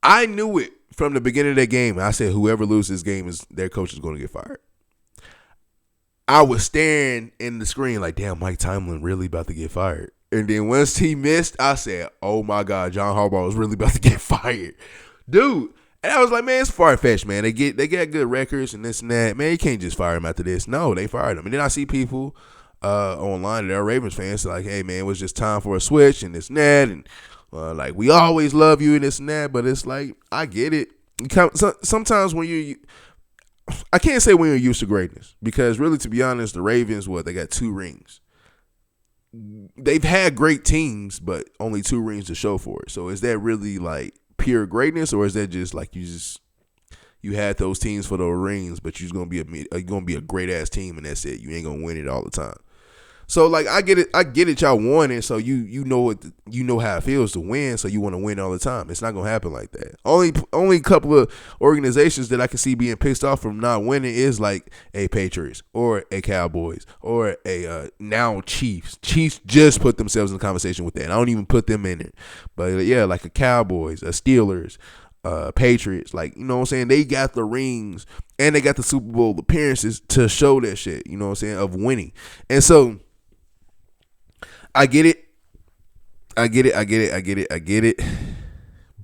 I knew it from the beginning of that game. I said whoever loses this game, their coach is going to get fired. I was staring in the screen like, damn, Mike Tomlin really about to get fired. And then once he missed, I said, oh my God, John Harbaugh was really about to get fired. Dude. And I was like, man, it's far-fetched, man. They got good records and this and that. Man, you can't just fire him after this. No, they fired him. And then I see people online that are Ravens fans like, hey, man, it was just time for a switch and this and that. And like, we always love you and this and that. But it's like, I get it. Sometimes when I can't say when you're used to greatness, because really, to be honest, the Ravens, they got 2 rings. They've had great teams, but only 2 rings to show for it. So is that really like pure greatness, or is that just like you had those teams for those rings, but you're gonna be a great ass team, and that's it. You ain't gonna win it all the time. So like I get it, y'all won it, so you know how it feels to win, so you want to win all the time. It's not gonna happen like that. Only couple of organizations that I can see being pissed off from not winning is like a Patriots or a Cowboys or a now Chiefs. Chiefs just put themselves in the conversation with that. I don't even put them in it, but yeah, like a Cowboys, a Steelers, Patriots, like, you know what I'm saying? They got the rings and they got the Super Bowl appearances to show that shit, you know what I'm saying, of winning. And so I get it.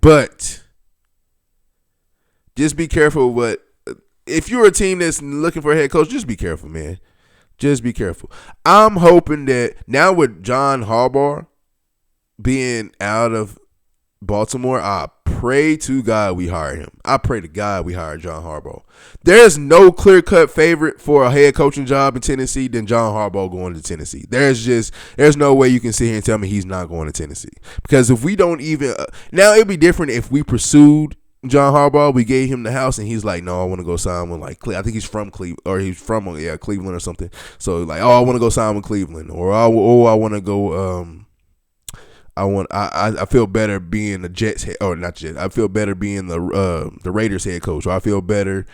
But just be careful if you're a team that's looking for a head coach, just be careful, man. Just be careful. I'm hoping that now with John Harbaugh being out of Baltimore, I pray to God we hire him. I pray to God we hire John Harbaugh. There's no clear-cut favorite for a head coaching job in Tennessee than John Harbaugh going to Tennessee. There's no way you can sit here and tell me he's not going to Tennessee. Because if we don't even now it'd be different if we pursued John Harbaugh, we gave him the house, and he's like, no, I want to go sign with like I think he's from Cleveland, or he's from Cleveland or something. So like, oh, I want to go sign with Cleveland, or I want to go. I feel better being the Jets head, or not Jets. I feel better being the Raiders head coach, or I feel better,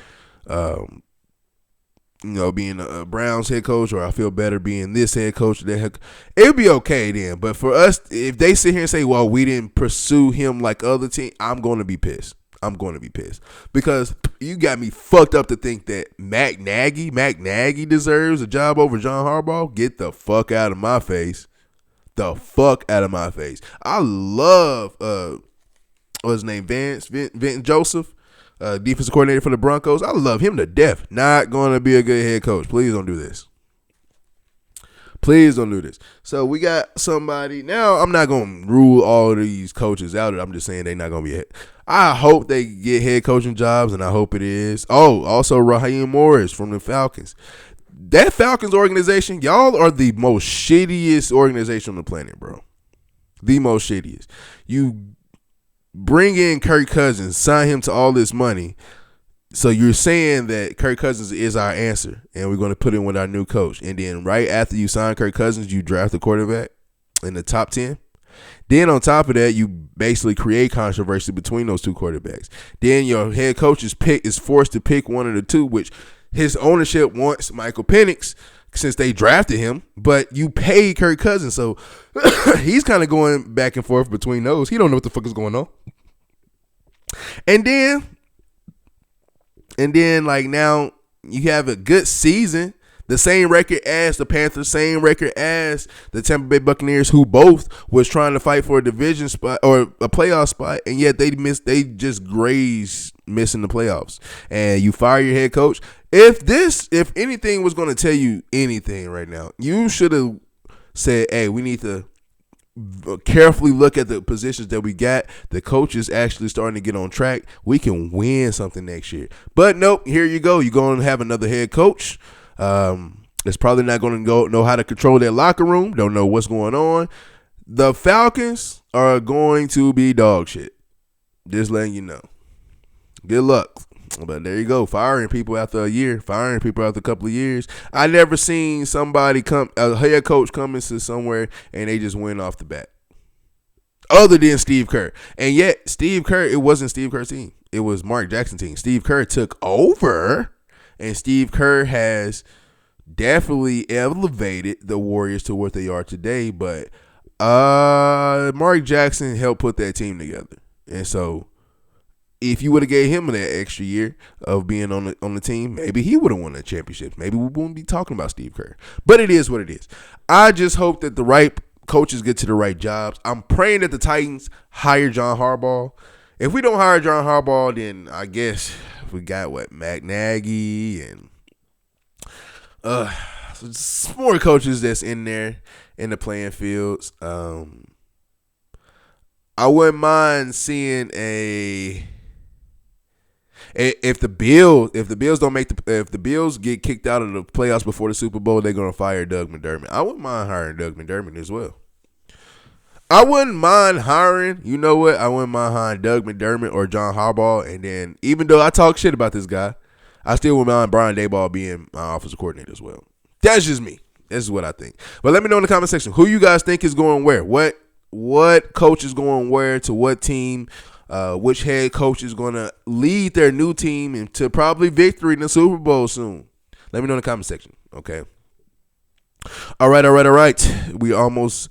being a Browns head coach, or I feel better being this head coach. It'll be okay then. But for us, if they sit here and say, well, we didn't pursue him like other teams, I'm going to be pissed. Because you got me fucked up to think that Matt Nagy deserves a job over John Harbaugh. Get the fuck out of my face. the fuck out of my face. I love what's his name, Vinton Joseph, defensive coordinator for the Broncos. I love him to death. Not going to be a good head coach. Please don't do this. Please don't do this. So we got somebody. Now, I'm not going to rule all of these coaches out. I'm just saying they're not going to be it. I hope they get head coaching jobs, and I hope it is. Oh, also Raheem Morris from the Falcons. That Falcons organization, y'all are the most shittiest organization on the planet, bro. The most shittiest. You bring in Kirk Cousins, sign him to all this money. So you're saying that Kirk Cousins is our answer, and we're going to put him with our new coach. And then right after you sign Kirk Cousins, you draft a quarterback in the top 10. Then on top of that, you basically create controversy between those two quarterbacks. Then your head coach is forced to pick one of the two, which his ownership wants Michael Penix since they drafted him, but you pay Kirk Cousins. So he's kind of going back and forth between those. He don't know what the fuck is going on. And then, like, now you have a good season, the same record as the Panthers, same record as the Tampa Bay Buccaneers, who both was trying to fight for a division spot or a playoff spot, and yet they just grazed missing the playoffs. And you fire your head coach. If anything was going to tell you anything right now, you should have said, hey, we need to carefully look at the positions that we got. The coach is actually starting to get on track. We can win something next year. But nope, here you go. You're going to have another head coach. That's probably not going to know how to control their locker room. Don't know what's going on. The Falcons are going to be dog shit. Just letting you know. Good luck. But there you go. Firing people after a year. Firing people after a couple of years. I never seen a head coach come into somewhere and they just win off the bat. Other than Steve Kerr. And yet, Steve Kerr, it wasn't Steve Kerr's team. It was Mark Jackson's team. Steve Kerr took over, and Steve Kerr has definitely elevated the Warriors to what they are today. But Mark Jackson helped put that team together. And so, if you would have gave him that extra year of being on the team, maybe he would have won the championship. Maybe we wouldn't be talking about Steve Kerr. But it is what it is. I just hope that the right coaches get to the right jobs. I'm praying that the Titans hire John Harbaugh. If we don't hire John Harbaugh, then I guess we got Matt Nagy and some more coaches that's in there in the playing fields. I wouldn't mind seeing if the Bills get kicked out of the playoffs before the Super Bowl, they're gonna fire Doug McDermott. I wouldn't mind hiring Doug McDermott as well. I wouldn't mind hiring Doug McDermott or John Harbaugh. And then, even though I talk shit about this guy, I still wouldn't mind Brian Daboll being my offensive coordinator as well. That's just me. This is what I think. But let me know in the comment section who you guys think is going where. What coach is going where to what team? Which head coach is going to lead their new team into probably victory in the Super Bowl soon? Let me know in the comment section, okay? All right. We almost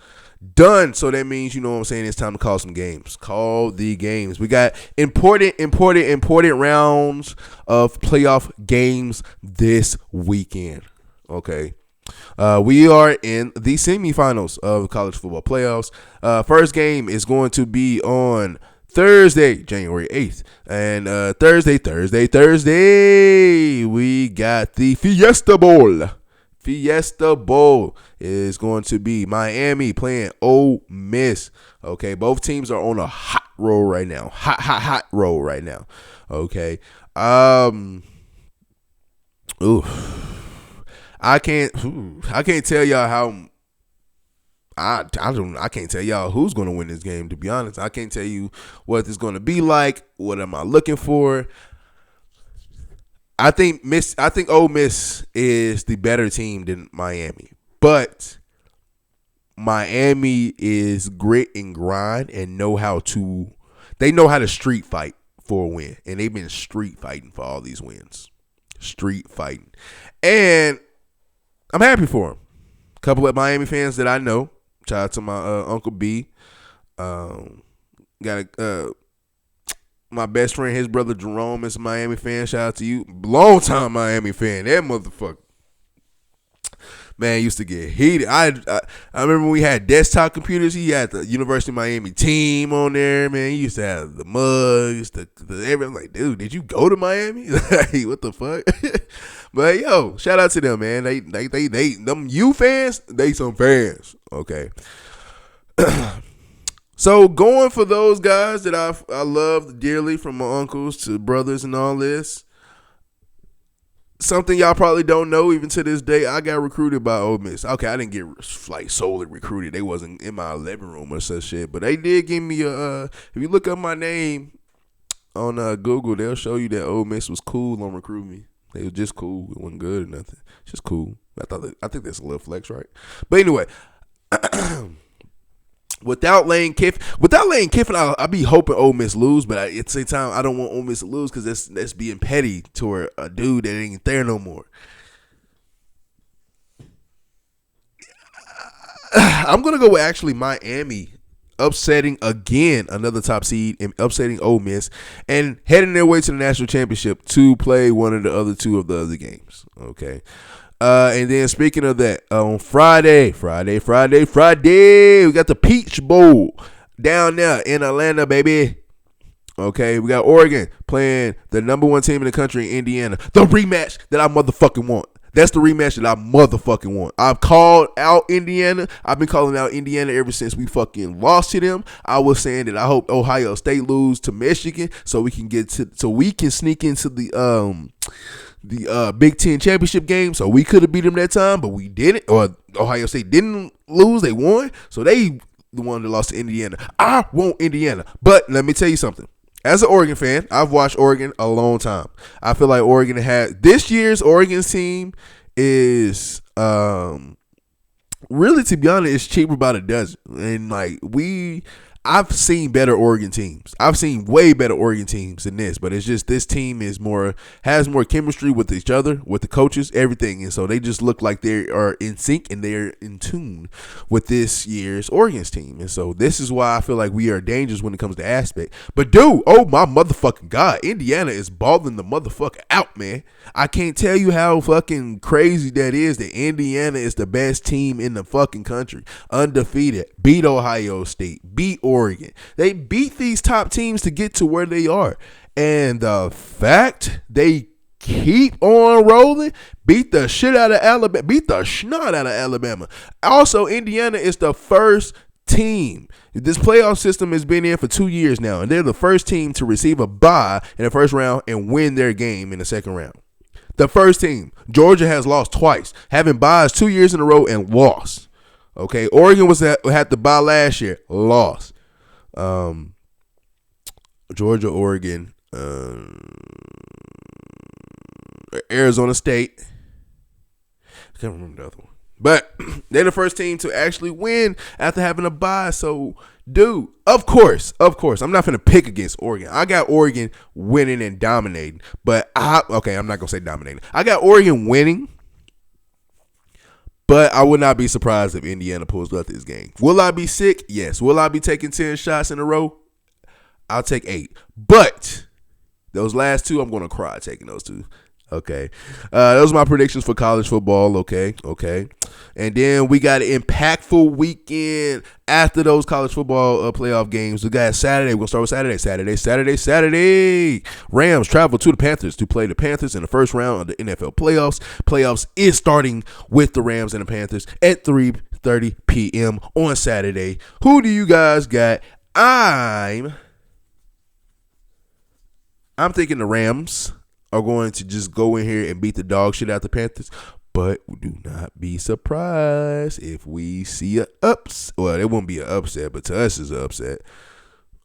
done, so that means, you know what I'm saying, it's time to call some games. Call the games. We got important rounds of playoff games this weekend, okay? We are in the semifinals of college football playoffs. First game is going to be on Thursday, January 8th. And Thursday, we got the Fiesta Bowl. Fiesta Bowl is going to be Miami playing Ole Miss. Okay, both teams are on a hot roll right now. Hot roll right now. Okay. I can't tell y'all how I can't tell y'all who's going to win this game, to be honest. I can't tell you what it's going to be like. What am I looking for? I think Ole Miss is the better team than Miami. But Miami is grit and grind and know how to street fight for a win. And they've been street fighting for all these wins. Street fighting. And I'm happy for them. A couple of Miami fans that I know. Shout out to my Uncle B. My best friend, his brother Jerome, is a Miami fan. Shout out to you. Long time Miami fan. That motherfucker. Man, used to get heated. I remember when we had desktop computers. He had the University of Miami team on there. Man, he used to have the mugs, the everything. I'm like, dude, did you go to Miami? Like, what the fuck? But yo, shout out to them, man. They them U fans. They some fans. Okay. So going for those guys that I love dearly, from my uncles to brothers and all this. Something y'all probably don't know even to this day, I got recruited by Ole Miss. Okay, I didn't get like solely recruited. They wasn't in my living room or such shit, but they did give me a. If you look up my name on Google, they'll show you that Ole Miss was cool on recruiting me. They was just cool. It wasn't good or nothing. Just cool. I think that's a little flex, right? But anyway. Without Lane Kiffin, I'll be hoping Ole Miss lose, but at the same time, I don't want Ole Miss to lose because that's being petty toward a dude that ain't there no more. I'm gonna go with actually Miami upsetting again another top seed and upsetting Ole Miss and heading their way to the national championship to play one of the other two of the other games. Okay. And then speaking of that, on Friday, we got the Peach Bowl down there in Atlanta, baby. Okay, we got Oregon playing the number one team in the country, Indiana. The rematch that I motherfucking want. That's the rematch that I motherfucking want. I've called out Indiana. I've been calling out Indiana ever since we fucking lost to them. I was saying that I hope Ohio State lose to Michigan so we can sneak into the Big Ten championship game. So we could have beat them that time, but we didn't. Or Ohio State didn't lose. They won. So they the one that lost to Indiana. I want Indiana. But let me tell you something. As an Oregon fan, I've watched Oregon a long time. I feel like Oregon this year's Oregon's team is really, to be honest, it's cheaper by the dozen. And like I've seen better Oregon teams. I've seen way better Oregon teams than this, but it's just this team has more chemistry with each other, with the coaches, everything. And so they just look like they are in sync and they're in tune with this year's Oregon's team. And so this is why I feel like we are dangerous when it comes to aspect. But dude, oh my motherfucking God, Indiana is balling the motherfucker out, man. I can't tell you how fucking crazy that is that Indiana is the best team in the fucking country. Undefeated. Beat Ohio State. Beat Oregon. They beat these top teams to get to where they are. And the fact they keep on rolling, beat the shit out of Alabama, beat the snot out of Alabama. Also, Indiana is the first team. This playoff system has been in for 2 years now, and they're the first team to receive a bye in the first round and win their game in the second round. The first team. Georgia has lost twice, having byes 2 years in a row and lost. Okay, Oregon had the bye last year, lost. Georgia, Oregon, Arizona State. I can't remember the other one. But they're the first team to actually win after having a bye. So, dude, of course, I'm not going to pick against Oregon. I got Oregon winning and dominating. But I'm not going to say dominating. I got Oregon winning. But I would not be surprised if Indiana pulls out this game. Will I be sick? Yes. Will I be taking 10 shots in a row? I'll take 8. But those last 2, I'm going to cry taking those 2. Okay. Those are my predictions for college football. Okay. And then we got an impactful weekend after those college football playoff games. We got Saturday. We're going to start with Saturday. Rams travel to the Panthers to play the Panthers in the first round of the NFL playoffs. Playoffs is starting with the Rams and the Panthers at 3:30 p.m. on Saturday. Who do you guys got? I'm thinking the Rams are going to just go in here and beat the dog shit out the Panthers. But do not be surprised if we see an upset. Well, it won't be an upset, but to us it's an upset.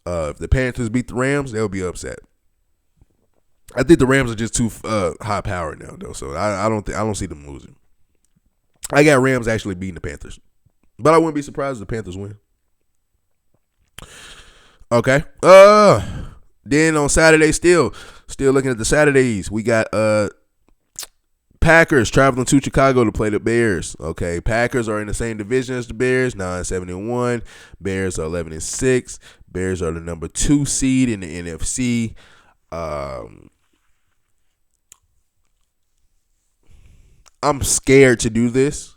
If the Panthers beat the Rams, they'll be upset. I think the Rams are just too high powered now, though. So I don't see them losing. I got Rams actually beating the Panthers, but I wouldn't be surprised if the Panthers win. Okay. Then on Saturday, still looking at the Saturdays, we got Packers traveling to Chicago to play the Bears. Okay, Packers are in the same division as the Bears, 9-7-1. Bears are 11-6. Bears are the number 2 seed in the NFC. I'm scared to do this.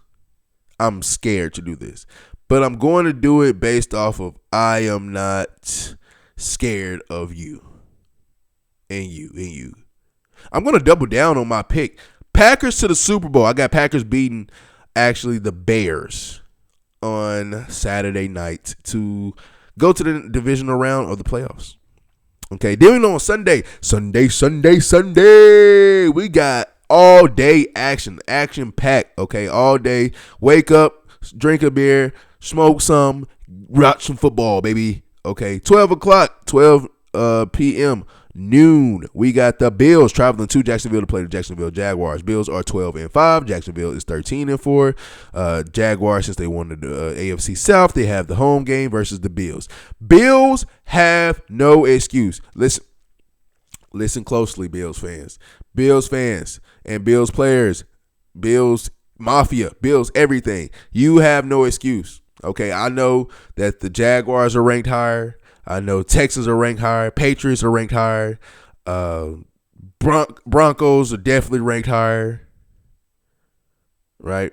I'm scared to do this. But I'm going to do it based off of I am not scared of you. And you. I'm going to double down on my pick. Packers to the Super Bowl. I got Packers beating actually the Bears on Saturday night to go to the divisional round of the playoffs. Okay, then we know on Sunday, we got all day action packed. Okay, all day. Wake up, drink a beer, smoke some, watch some football, baby. Okay, 12 p.m. noon. We got the Bills traveling to Jacksonville to play the Jacksonville Jaguars. Bills are 12-5. Jacksonville is 13-4. Jaguars, since they won the AFC South, they have the home game versus the Bills. Bills have no excuse. Listen closely, Bills fans, and Bills players, Bills Mafia, Bills everything. You have no excuse. Okay, I know that the Jaguars are ranked higher. I know Texans are ranked higher. Patriots are ranked higher. Broncos are definitely ranked higher. Right?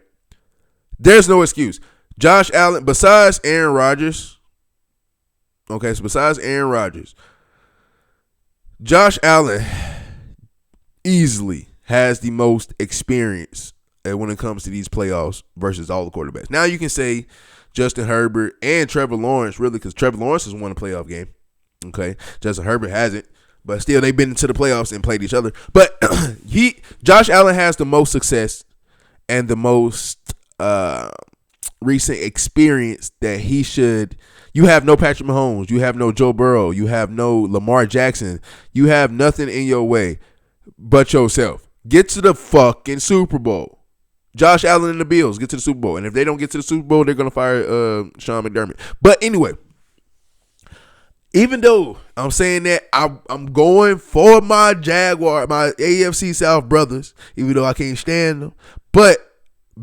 There's no excuse. Josh Allen, besides Aaron Rodgers. Okay, so besides Aaron Rodgers, Josh Allen easily has the most experience when it comes to these playoffs versus all the quarterbacks. Now you can say Justin Herbert and Trevor Lawrence, really, because Trevor Lawrence has won a playoff game. Okay, Justin Herbert hasn't, but still they've been into the playoffs and played each other. But Josh Allen has the most success and the most recent experience that he should. You have no Patrick Mahomes, you have no Joe Burrow, you have no Lamar Jackson, you have nothing in your way but yourself. Get to the fucking Super Bowl. Josh Allen and the Bills get to the Super Bowl. And if they don't get to the Super Bowl, they're going to fire Sean McDermott. But anyway, even though I'm saying that, I'm going for my Jaguar, my AFC South brothers, even though I can't stand them. But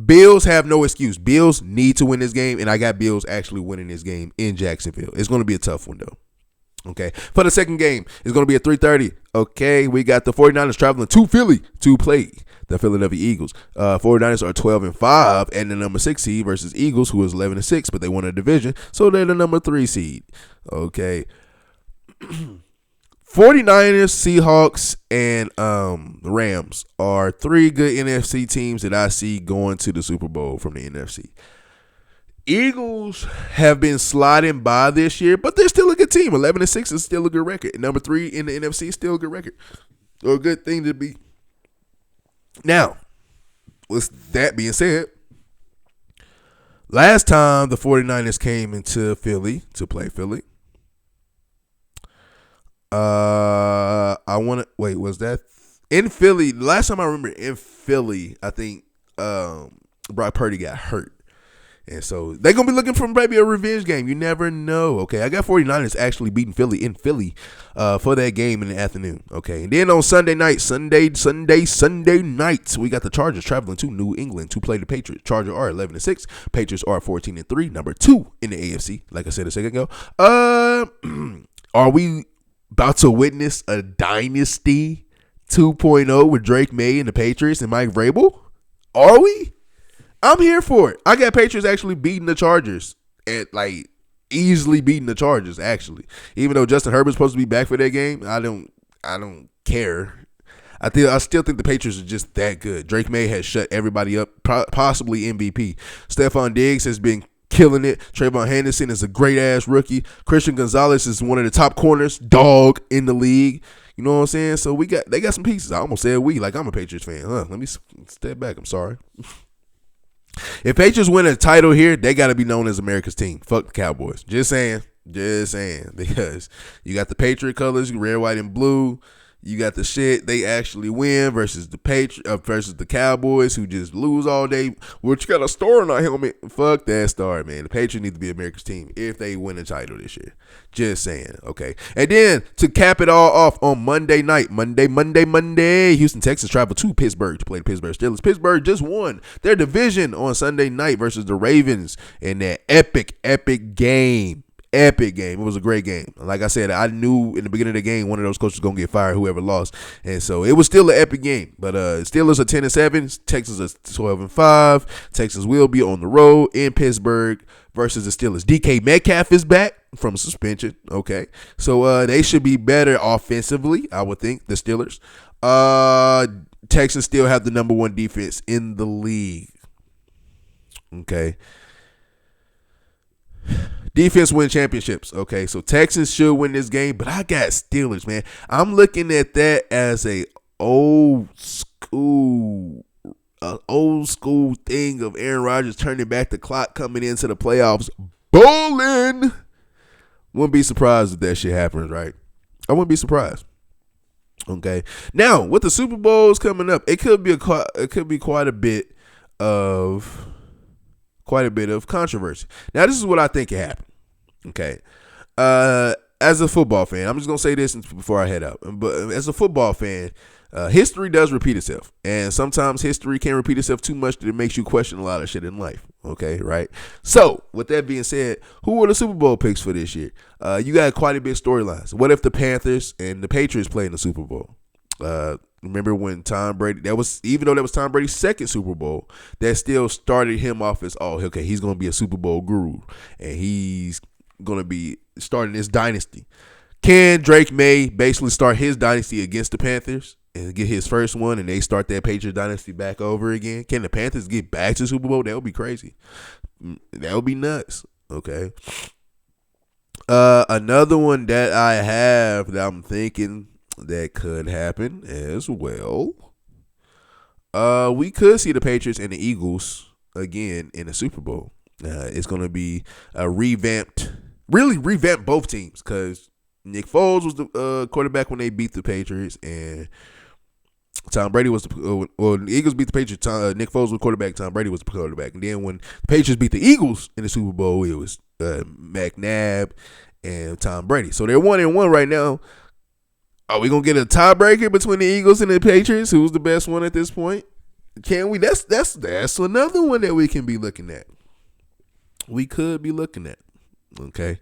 Bills have no excuse. Bills need to win this game, and I got Bills actually winning this game in Jacksonville. It's going to be a tough one, though. Okay, for the second game, it's going to be at 3:30. Okay, we got the 49ers traveling to Philly to play the Philadelphia Eagles. 49ers are 12-5 and the number 6 seed versus Eagles, who is 11-6, but they won a division, so they're the number 3 seed. Okay. 49ers, Seahawks, and the Rams are 3 good NFC teams that I see going to the Super Bowl from the NFC. Eagles have been sliding by this year, but they're still a good team. 11-6 is still a good record. And number 3 in the NFC is still a good record. Or a good thing to be. Now, with that being said, last time the 49ers came into Philly to play Philly, was that in Philly? Last time I remember in Philly, I think Brock Purdy got hurt. And so they're going to be looking for maybe a revenge game. You never know. Okay, I got 49ers actually beating Philly in Philly for that game in the afternoon. Okay, and then on Sunday nights, we got the Chargers traveling to New England to play the Patriots. Chargers are 11-6. Patriots are 14-3, number 2 in the AFC, like I said a second ago. Are we about to witness a dynasty 2.0 with Drake May and the Patriots and Mike Vrabel? Are we? I'm here for it. I got Patriots actually beating the Chargers easily beating the Chargers, actually. Even though Justin Herbert's supposed to be back for that game, I don't care. I still think the Patriots are just that good. Drake May has shut everybody up, possibly MVP. Stephon Diggs has been killing it. Trayvon Henderson is a great-ass rookie. Christian Gonzalez is one of the top corners, dog, in the league. You know what I'm saying? So they got some pieces. I almost said we, like I'm a Patriots fan. Let me step back. I'm sorry. If Patriots win a title here, they got to be known as America's team. Fuck the Cowboys. Just saying. Because you got the Patriot colors, red, white, and blue. You got the shit they actually win versus the Cowboys who just lose all day. Which got a star on our helmet. Fuck that star, man. The Patriots need to be America's team if they win a title this year. Just saying, okay. And then to cap it all off on Monday night, Monday, Houston Texans travel to Pittsburgh to play the Pittsburgh Steelers. Pittsburgh just won their division on Sunday night versus the Ravens in that epic game. Epic game. It was a great game. Like I said, I knew in the beginning of the game one of those coaches was gonna get fired, whoever lost, and so it was still an epic game. But Steelers are 10-7, Texans are 12-5. Texans will be on the road in Pittsburgh versus the Steelers. DK Metcalf is back from suspension. Okay, so they should be better offensively, I would think. The Steelers. Texans still have the number one defense in the league. Okay. Defense win championships. Okay, so Texans should win this game, but I got Steelers, man. I'm looking at that as a old school thing of Aaron Rodgers turning back the clock coming into the playoffs. Bowling. Wouldn't be surprised if that shit happens, right? I wouldn't be surprised. Okay. Now, with the Super Bowls coming up, it could be quite a bit of controversy. Now, this is what I think could happen. Okay. As a football fan, I'm just going to say this before I head out. But as a football fan, history does repeat itself. And sometimes history can repeat itself too much that it makes you question a lot of shit in life. Okay, right? So, with that being said, who are the Super Bowl picks for this year? You got quite a bit of storylines. What if the Panthers and the Patriots play in the Super Bowl? Remember when Tom Brady, even though that was Tom Brady's second Super Bowl, that still started him off as, okay, he's going to be a Super Bowl guru, and he's going to be starting this dynasty. Can Drake May basically start his dynasty against the Panthers and get his first one, and they start that Patriots dynasty back over again? Can the Panthers get back to the Super Bowl? That would be crazy. That would be nuts. Okay. Another one that I have that I'm thinking that could happen as well. We could see the Patriots and the Eagles again in the Super Bowl. It's going to be a revamped both teams, because Nick Foles was the quarterback when they beat the Patriots, and Tom Brady was the Eagles beat the Patriots. Nick Foles was quarterback. Tom Brady was the quarterback. And then when the Patriots beat the Eagles in the Super Bowl, it was McNabb and Tom Brady. So they're 1-1 right now. Are we gonna get a tiebreaker between the Eagles and the Patriots? Who's the best one at this point? Can we? That's another one that we can be looking at. We could be looking at. Okay.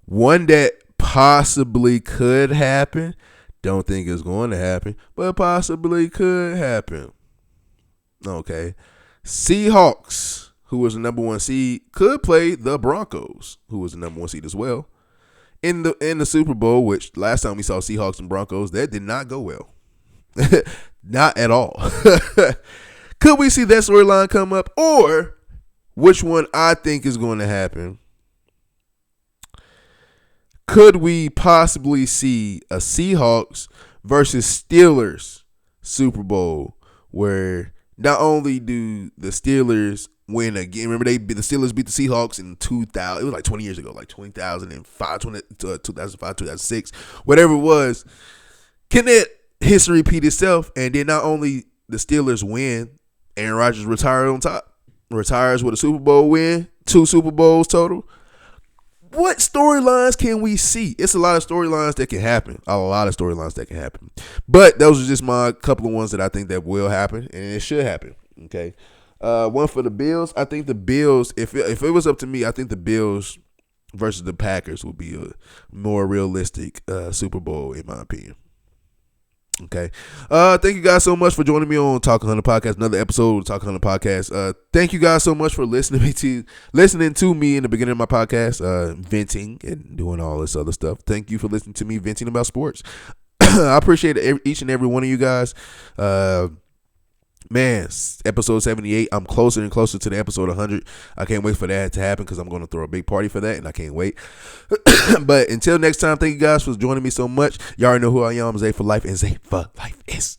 One that possibly could happen. Don't think it's going to happen, but possibly could happen. Okay. Seahawks, who was the number one seed, could play the Broncos, who was the number one seed as well, in the Super Bowl, which last time we saw Seahawks and Broncos, that did not go well. Not at all. Could we see that storyline come up? Or, which one I think is going to happen, could we possibly see a Seahawks versus Steelers Super Bowl, where not only do the Steelers win again, remember the Steelers beat the Seahawks in 2000, it was like 20 years ago, like 2005, 2006, whatever it was. Can that history repeat itself? And then not only the Steelers win, Aaron Rodgers retires with a Super Bowl win, 2 Super Bowls total. What storylines can we see? It's a lot of storylines that can happen. But those are just my couple of ones that I think that will happen, and it should happen. Okay. One for the Bills. I think the Bills, if it was up to me, I think the Bills versus the Packers would be a more realistic Super Bowl, in my opinion. Okay. Thank you guys so much for joining me on Talk 100 Podcast, another episode of Talk 100 Podcast. Thank you guys so much for listening to me in the beginning of my podcast, venting and doing all this other stuff. Thank you for listening to me venting about sports. I appreciate each and every one of you guys. Man, episode 78, I'm closer and closer to the episode 100. I can't wait for that to happen, because I'm going to throw a big party for that, and I can't wait. But until next time, thank you guys for joining me so much. Y'all already know who I am. Zay for life, and Zay for life is